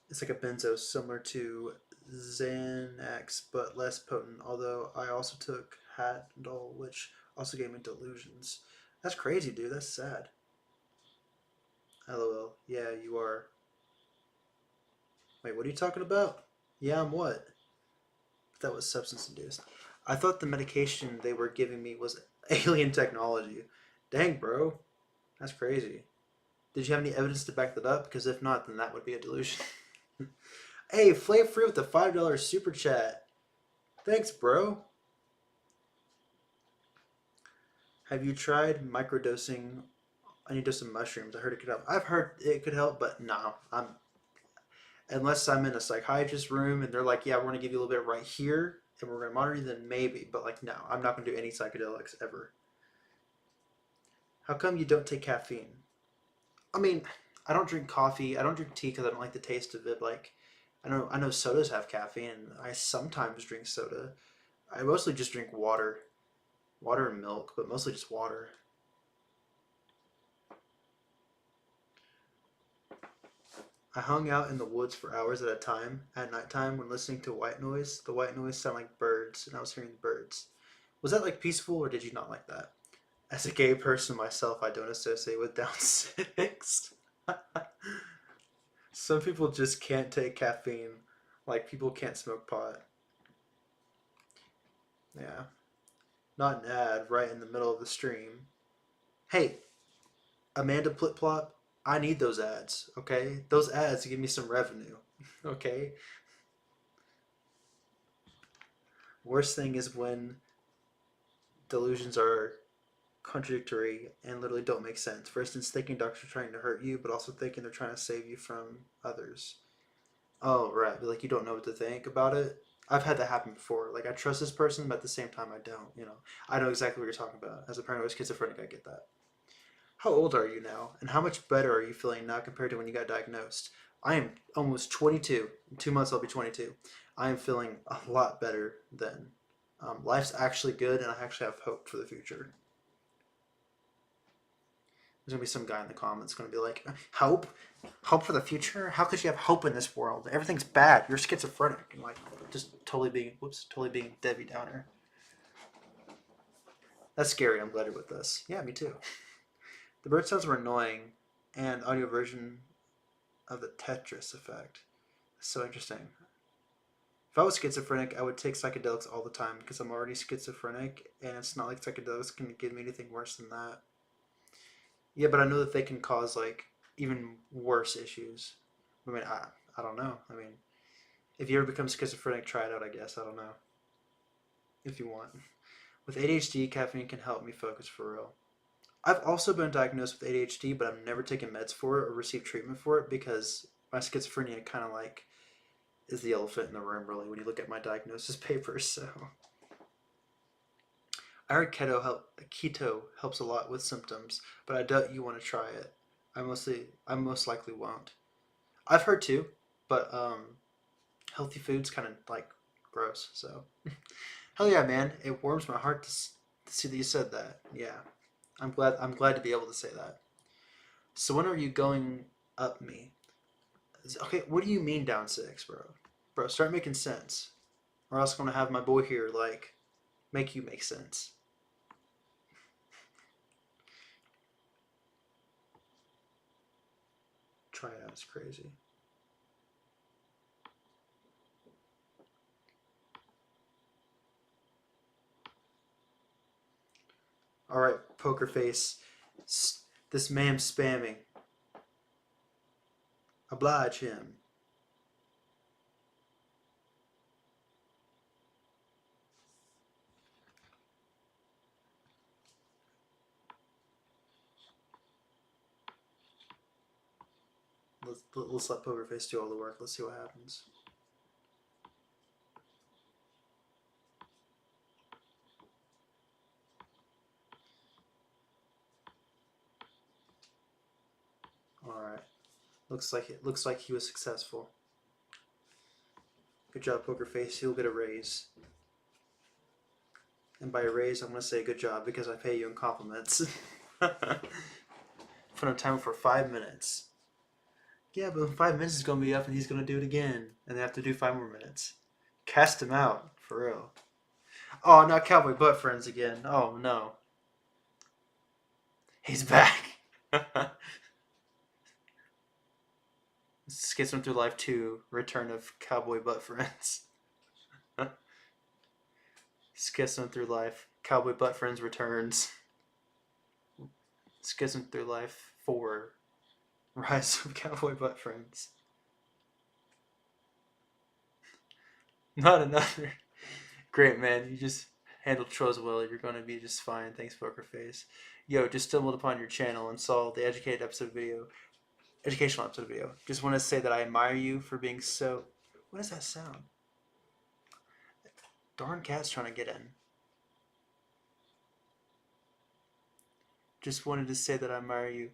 It's like a benzo, similar to Xanax, but less potent. Although I also took Hadol, which also gave me delusions. That's crazy, dude. That's sad. LOL. Yeah, you are. Wait, what are you talking about? Yeah, I'm what? That was substance induced. I thought the medication they were giving me was alien technology. Dang, bro. That's crazy. Did you have any evidence to back that up? Because if not, then that would be a delusion. Hey, Flay Free with the $5 super chat. Thanks, bro. Have you tried microdosing? I need dose of mushrooms. I heard it could help. I've heard it could help, but no. Unless I'm in a psychiatrist room and they're like, yeah, we're gonna give you a little bit right here and we're gonna monitor you, then maybe. But like, no, I'm not gonna do any psychedelics ever. How come you don't take caffeine? I mean, I don't drink coffee. I don't drink tea because I don't like the taste of it. Like, I know sodas have caffeine. I sometimes drink soda. I mostly just drink water and milk, but mostly just water. I hung out in the woods for hours at a time at nighttime when listening to white noise. The white noise sounded like birds, and I was hearing the birds. Was that like peaceful, or did you not like that? As a gay person myself, I don't associate with down six. Some people just can't take caffeine, like people can't smoke pot. Yeah, not an ad right in the middle of the stream. Hey, Amanda Plip Plop, I need those ads, okay? Those ads give me some revenue, okay? Worst thing is when delusions are contradictory and literally don't make sense. For instance, thinking doctors are trying to hurt you, but also thinking they're trying to save you from others. Oh, right. But like you don't know what to think about it. I've had that happen before. Like I trust this person, but at the same time I don't. I know exactly what you're talking about. As a paranoid schizophrenic, I get that. How old are you now, and how much better are you feeling now compared to when you got diagnosed? I am almost 22. In 2 months, I'll be 22. I am feeling a lot better then. Life's actually good, and I actually have hope for the future. There's gonna be some guy in the comments gonna be like, "Hope, hope for the future? How could you have hope in this world? Everything's bad. You're schizophrenic." And like, just totally being Debbie Downer. That's scary. I'm glad you're with us. Yeah, me too. The bird sounds were annoying, and audio version of the Tetris effect. So interesting. If I was schizophrenic, I would take psychedelics all the time because I'm already schizophrenic, and it's not like psychedelics can give me anything worse than that. Yeah, but I know that they can cause like even worse issues. I mean, I don't know. I mean, if you ever become schizophrenic, try it out. I guess I don't know if you want. With ADHD, caffeine can help me focus for real. I've also been diagnosed with ADHD, but I've never taken meds for it or received treatment for it because my schizophrenia kind of like is the elephant in the room, really, when you look at my diagnosis papers. So I heard keto helps a lot with symptoms, but I doubt you want to try it. I most likely won't. I've heard too, but healthy foods kind of like gross. So hell yeah, man! It warms my heart to see that you said that. Yeah, I'm glad to be able to say that. So when are you going up me? Okay, what do you mean down six, bro? Bro, start making sense, or else I'm gonna have my boy here like make you make sense. Try it out. It's crazy. All right, poker face. This man spamming. Oblige him. Let's let poker face do all the work. Let's see what happens. Looks like he was successful. Good job, Poker Face. He'll get a raise. And by a raise, I'm gonna say good job because I pay you in compliments. Put him time for 5 minutes. Yeah, but 5 minutes is gonna be up, and he's gonna do it again, and they have to do 5 more minutes. Cast him out for real. Oh, not Cowboy Butt Friends again. Oh no, he's back. Schizophrenia Through Life 2: Return of Cowboy Butt Friends. Schizophrenia Through Life: Cowboy Butt Friends returns. Schizophrenia Through Life 4: Rise of Cowboy Butt Friends. Not another. Great, man. You just handled chores well. You're going to be just fine. Thanks, Poker Face. Yo, just stumbled upon your channel and saw the educational episode video. Just want to say that I admire you for being so... What does that sound? Darn cat's trying to get in. Just wanted to say that I admire you.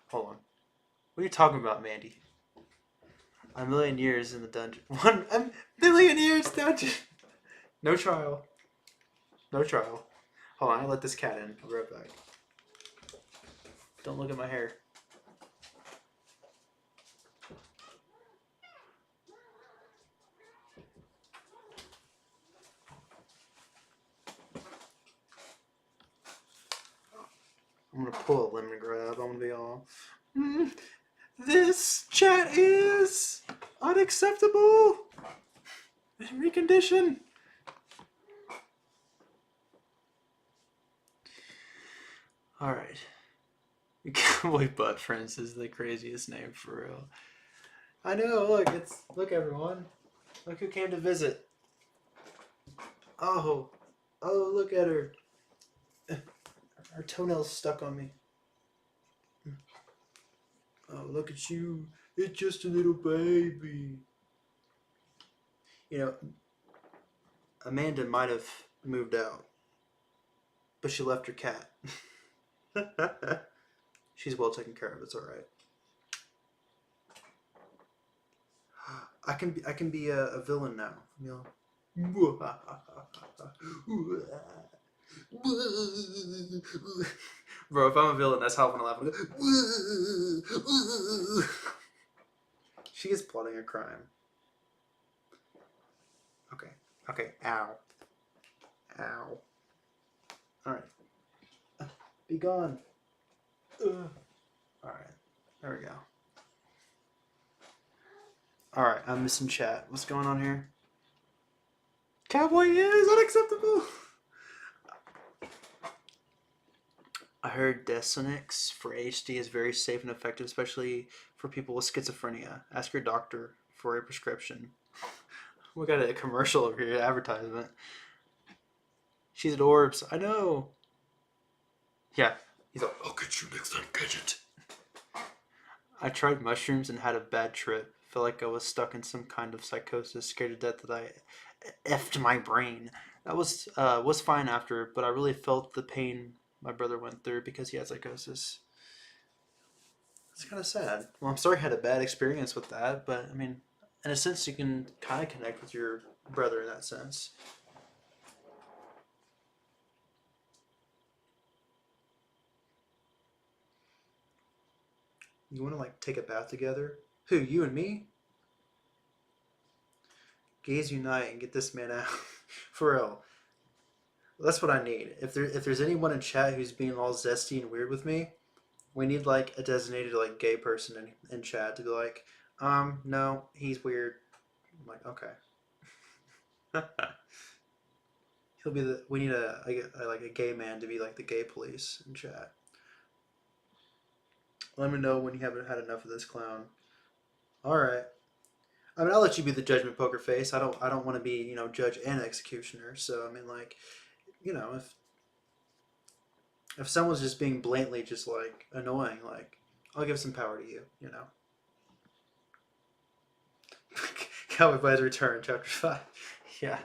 Hold on. What are you talking about, Mandy? A million years in the dungeon. A million years dungeon. No trial. No trial. Hold on, I'll let this cat in. I'll be right back. Don't look at my hair. I'm gonna pull a lemon grab. I'm gonna be all... This chat is unacceptable. Recondition. Alright. Cowboy Butt Friends is the craziest name for real. I know, look everyone. Look who came to visit. Oh, look at her. Her toenail's stuck on me. Oh, look at you. It's just a little baby. You know, Amanda might have moved out, but she left her cat. She's well taken care of. It's all right. I can be a villain now. You know. Bro, if I'm a villain, that's how I'm gonna laugh. She is plotting a crime. Okay. Ow. Alright. Be gone. Alright. There we go. Alright, I'm missing chat. What's going on here? Cowboy is unacceptable! I heard Desinix for HD is very safe and effective, especially for people with schizophrenia. Ask your doctor for a prescription. We got a commercial over here, advertisement. She's at Orbs. I know. Yeah. He's like, I'll get you next time, Gadget. I tried mushrooms and had a bad trip. Felt like I was stuck in some kind of psychosis, scared to death that I effed my brain. That was fine after, but I really felt the pain my brother went through because he had psychosis. It's kind of sad. Well, I'm sorry I had a bad experience with that, but I mean, in a sense, you can kind of connect with your brother in that sense. You want to like take a bath together? Who, you and me? Gays unite and get this man out. For real. That's what I need. If there's anyone in chat who's being all zesty and weird with me, we need like a designated like gay person in chat to be like, no, he's weird. I'm like, okay. We need a gay man to be like the gay police in chat. Let me know when you haven't had enough of this clown. All right. I mean, I'll let you be the judgment, Poker Face. I don't want to be, judge and executioner. So I mean, like, if someone's just being blatantly just like annoying, like, I'll give some power to you. Cowboy Buy's Return, Chapter 5. Yeah.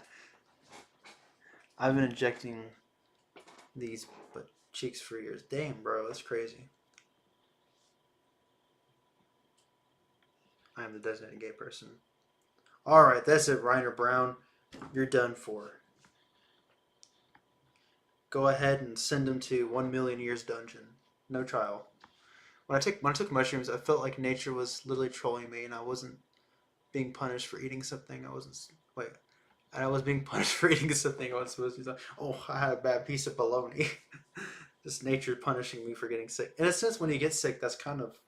I've been injecting these butt cheeks for years. Damn, bro, that's crazy. I am the designated gay person. All right, that's it, Reiner Brown. You're done for. Go ahead and send him to 1,000,000 years dungeon. No trial. When I took mushrooms, I felt like nature was literally trolling me, and I wasn't being punished for eating something. I wasn't wait, and I was being punished for eating something I wasn't supposed to. Oh, I had a bad piece of bologna. Just nature punishing me for getting sick. In a sense, when you get sick, that's kind of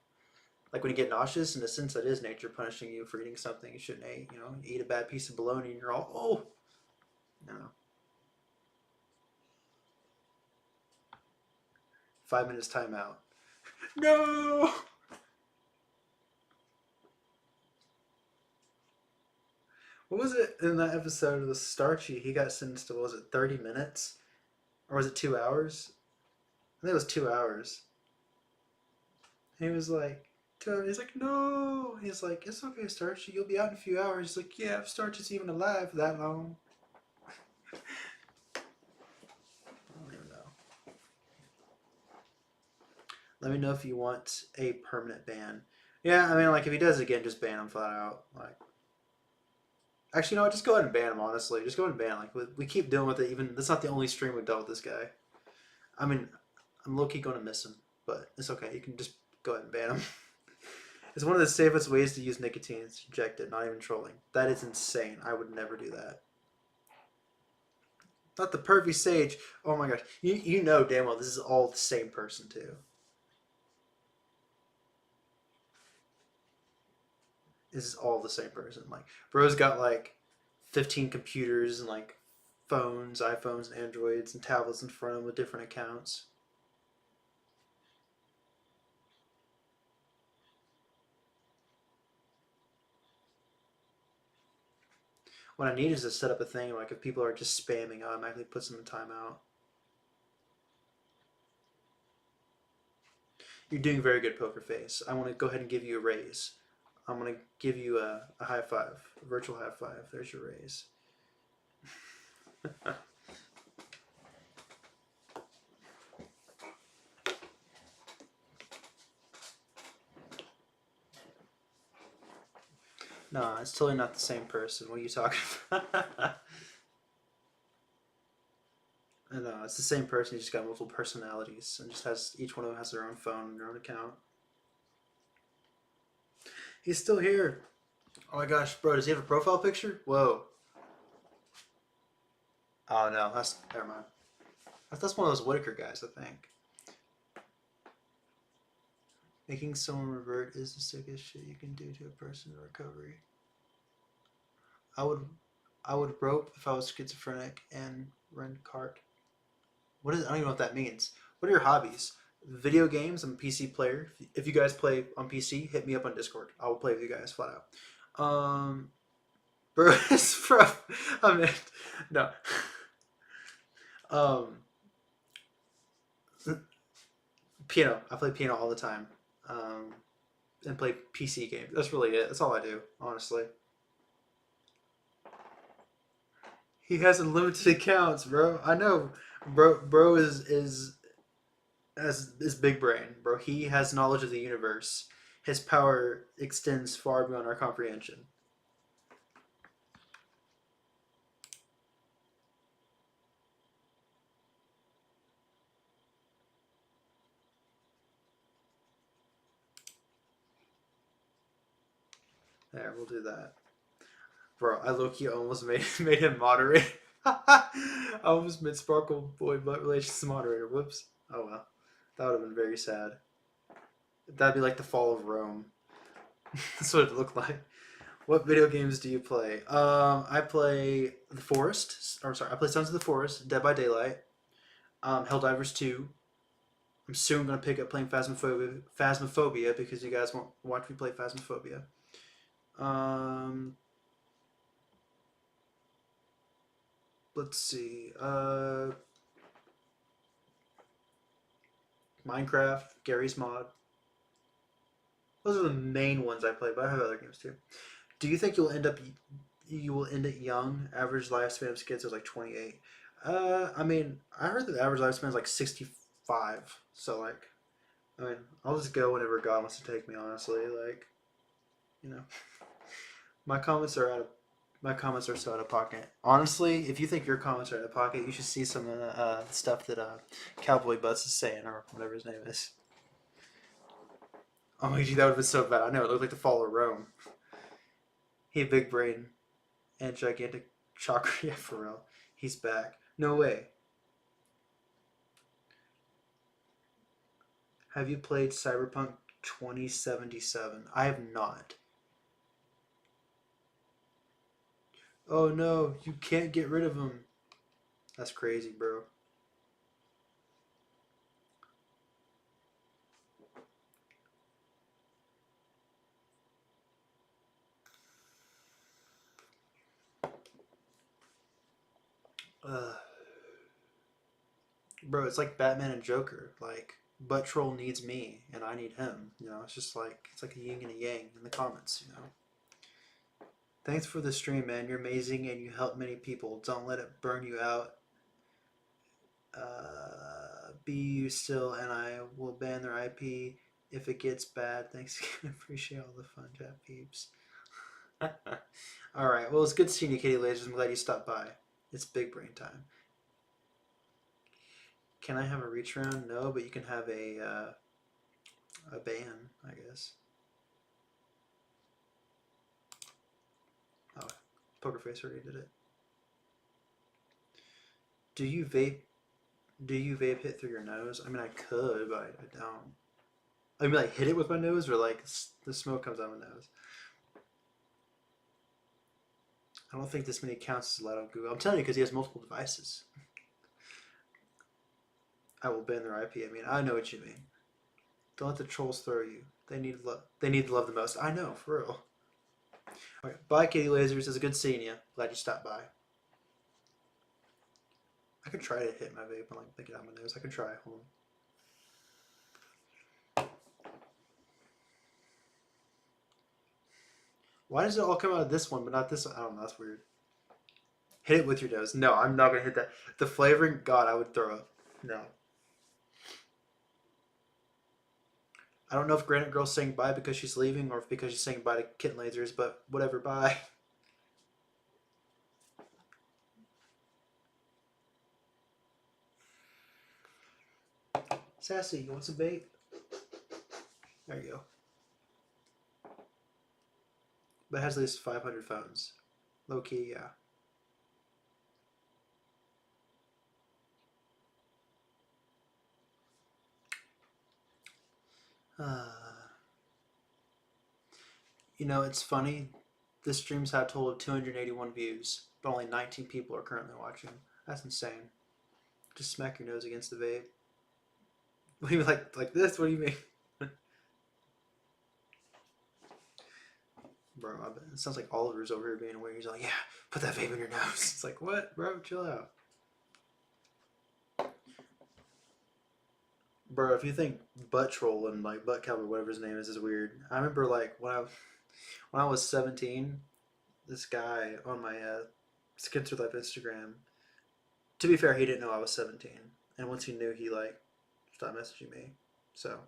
like when you get nauseous. In a sense, that is nature punishing you for eating something you shouldn't eat. You know, you eat a bad piece of bologna, and you're all no. 5 minutes timeout. No. What was it in that episode of the Starchy? He got sentenced to, what was it, 30 minutes? Or was it 2 hours? I think it was 2 hours. He was like, 2 hours. He's like, no. He's like, it's okay, Starchy. You'll be out in a few hours. He's like, yeah, if Starchy's even alive that long. I don't even know. Let me know if you want a permanent ban. Yeah, I mean, like, if he does it again, just ban him flat out. Like, actually, you know what? Just go ahead and ban him, honestly. Just go ahead and ban him. Like, we keep dealing with it. Even, that's not the only stream we've dealt with this guy. I mean, I'm low-key going to miss him, but it's okay. You can just go ahead and ban him. It's one of the safest ways to use nicotine. It's injected, not even trolling. That is insane. I would never do that. Not the pervy sage. Oh my gosh. You know damn well this is all the same person too. This is all the same person. Like, bro's got like 15 computers and like phones, iPhones and Androids and tablets in front of him with different accounts. What I need is to set up a thing like if people are just spamming, I automatically puts them in timeout. You're doing very good, Poker Face. I want to go ahead and give you a raise. I'm going to give you a high five, a virtual high five. There's your raise. No, it's totally not the same person. What are you talking about? No, it's the same person. He just got multiple personalities and just has each one of them has their own phone and their own account. He's still here. Oh my gosh, bro, does he have a profile picture? Whoa. Oh no, that's never mind. That's one of those Whitaker guys, I think. Making someone revert is the sickest shit you can do to a person in recovery. I would I would rope if I was schizophrenic and rent cart. What is I don't even know what that means. What are your hobbies? Video games. I'm a PC player. If you guys play on PC, hit me up on Discord. I will play with you guys flat out. Bro, it's from. I mean, no. Um, piano. I play piano all the time. Um, and play PC games. That's really it. That's all I do, honestly. He has unlimited accounts, bro. I know, bro is is big brain, bro. He has knowledge of the universe. His power extends far beyond our comprehension. There, we'll do that, bro. I low key almost made him moderator. I almost made Sparkle Boy Butt Relations moderator. Whoops. Oh well, that would have been very sad. That'd be like the fall of Rome. That's what it looked like. What video games do you play? I play The Forest. Or sorry, I play Sons of the Forest, Dead by Daylight, Helldivers 2. I'm soon gonna pick up playing Phasmophobia because you guys won't watch me play Phasmophobia. Um, let's see. Minecraft, Gary's Mod. Those are the main ones I play, but I have other games too. Do you think you will end it young? Average lifespan of kids is like 28. I mean, I heard that the average lifespan is like 65. So like, I mean, I'll just go whenever God wants to take me. Honestly, like, You know, my comments are out of my comments are so out of pocket. Honestly, if you think your comments are out of pocket, you should see some of the stuff that Cowboy Butts is saying or whatever his name is. Oh my gee, that would have been so bad. I know it looked like the fall of Rome. He had big brain and gigantic chakra. Yeah, for real. He's back. No way. Have you played Cyberpunk 2077? I have not. Oh no, you can't get rid of him. That's crazy, bro. Uh, bro, it's like Batman and Joker. Like, Butt Troll needs me, and I need him. You know, it's like a yin and a yang in the comments. You know. Thanks for the stream, man. You're amazing, and you help many people. Don't let it burn you out. Be you still, and I will ban their IP if it gets bad. Thanks again. Appreciate all the fun, chat peeps. All right. Well, it's good seeing you, Katie Lasers. I'm glad you stopped by. It's big brain time. Can I have a reach around? No, but you can have a ban, I guess. Oh, Poker Face already did it. Do you vape? Do you vape hit through your nose? I mean, I could, but I don't. I mean, like hit it with my nose, or like the smoke comes out of my nose. I don't think this many accounts is allowed on Google. I'm telling you, because he has multiple devices. I will ban their IP. I mean, I know what you mean. Don't let the trolls throw you. They need love. They need love the most. I know, for real. All right, bye, Kitty Lasers. It's good seeing you. Glad you stopped by. I could try to hit my vape and like it out my nose. I could try. Hold on. Why does it all come out of this one, but not this one? I don't know. That's weird. Hit it with your nose. No, I'm not gonna hit that. The flavoring, God, I would throw up. No. I don't know if Granite Girl's saying bye because she's leaving or if because she's saying bye to Kitten Lasers, but whatever, bye. Sassy, you want some bait? There you go. But it has at least 500 phones. Low key, yeah. You know, it's funny. This stream's had a total of 281 views, but only 19 people are currently watching. That's insane. Just smack your nose against the vape. What do you mean, like this? What do you mean? Bro, it sounds like Oliver's over here being weird. He's like, yeah, put that vape in your nose. It's like, what? Bro, chill out. Bro, if you think butt troll and like butt cowboy, whatever his name is weird. I remember like when I was 17, this guy on my Skinster Life Instagram. To be fair, he didn't know I was 17, and once he knew, he like stopped messaging me. So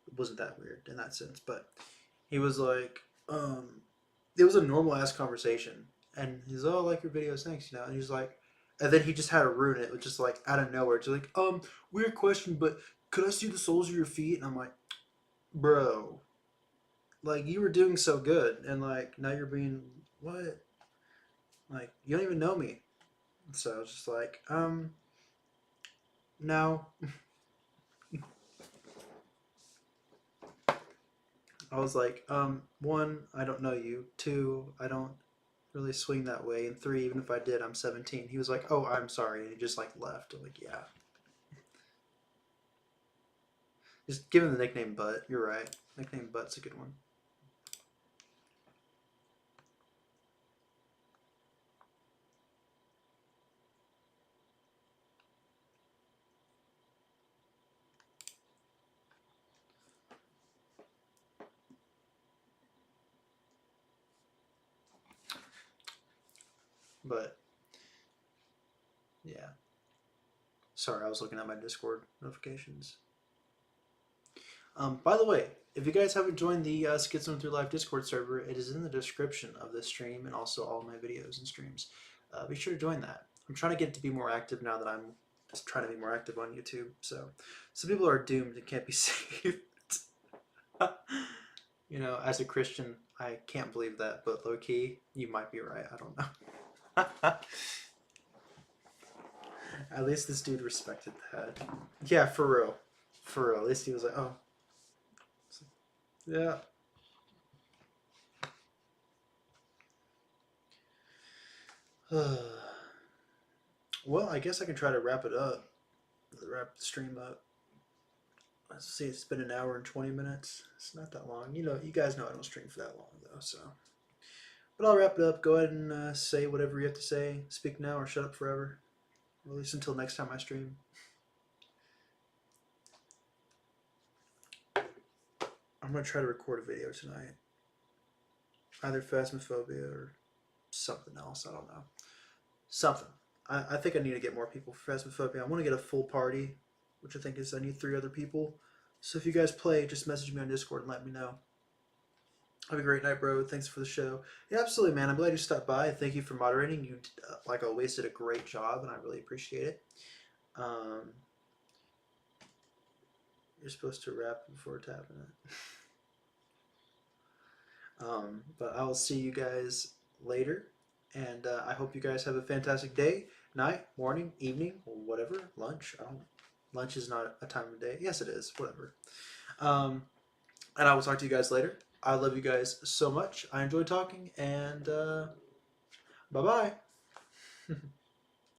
it wasn't that weird in that sense. But he was like, it was a normal ass conversation, and he's oh, I like your videos, thanks, you know. And he's like, and then he just had to ruin it with just like out of nowhere, just like weird question, but could I see the soles of your feet? And I'm like, bro, like you were doing so good, and like now you're being what? Like you don't even know me. So I was just like, no. I was like, one, I don't know you. Two, I don't really swing that way. And three, even if I did, I'm 17. He was like, oh, I'm sorry. And he just like left. I'm like, yeah. Just give him the nickname Butt. You're right. Nickname Butt's a good one. But yeah. Sorry, I was looking at my Discord notifications. By the way, if you guys haven't joined the Schizophrenia Through Life Discord server, it is in the description of this stream and also all of my videos and streams. Be sure to join that. I'm trying to get it to be more active now that I'm just trying to be more active on YouTube. So some people are doomed and can't be saved. You know, as a Christian, I can't believe that, but low key, you might be right. I don't know. At least this dude respected that. Yeah, for real. For real. At least he was like, oh, yeah. Well, I guess I can try to wrap it up. Wrap the stream up. Let's see, it's been an hour and 20 minutes. It's not that long. You know, you guys know I don't stream for that long, though, so. But I'll wrap it up. Go ahead and say whatever you have to say. Speak now or shut up forever. Or at least until next time I stream. I'm going to try to record a video tonight. Either Phasmophobia or something else. I don't know. Something. I think I need to get more people for Phasmophobia. I want to get a full party, which I think is I need 3 other people. So if you guys play, just message me on Discord and let me know. Have a great night, bro. Thanks for the show. Yeah, absolutely, man. I'm glad you stopped by. Thank you for moderating. You, like always, did a great job, and I really appreciate it. You're supposed to rap before tapping it. But I will see you guys later, and I hope you guys have a fantastic day, night, morning, evening, or whatever. Lunch. Lunch is not a time of day. Yes, it is. Whatever. And I will talk to you guys later. I love you guys so much. I enjoy talking, and bye-bye.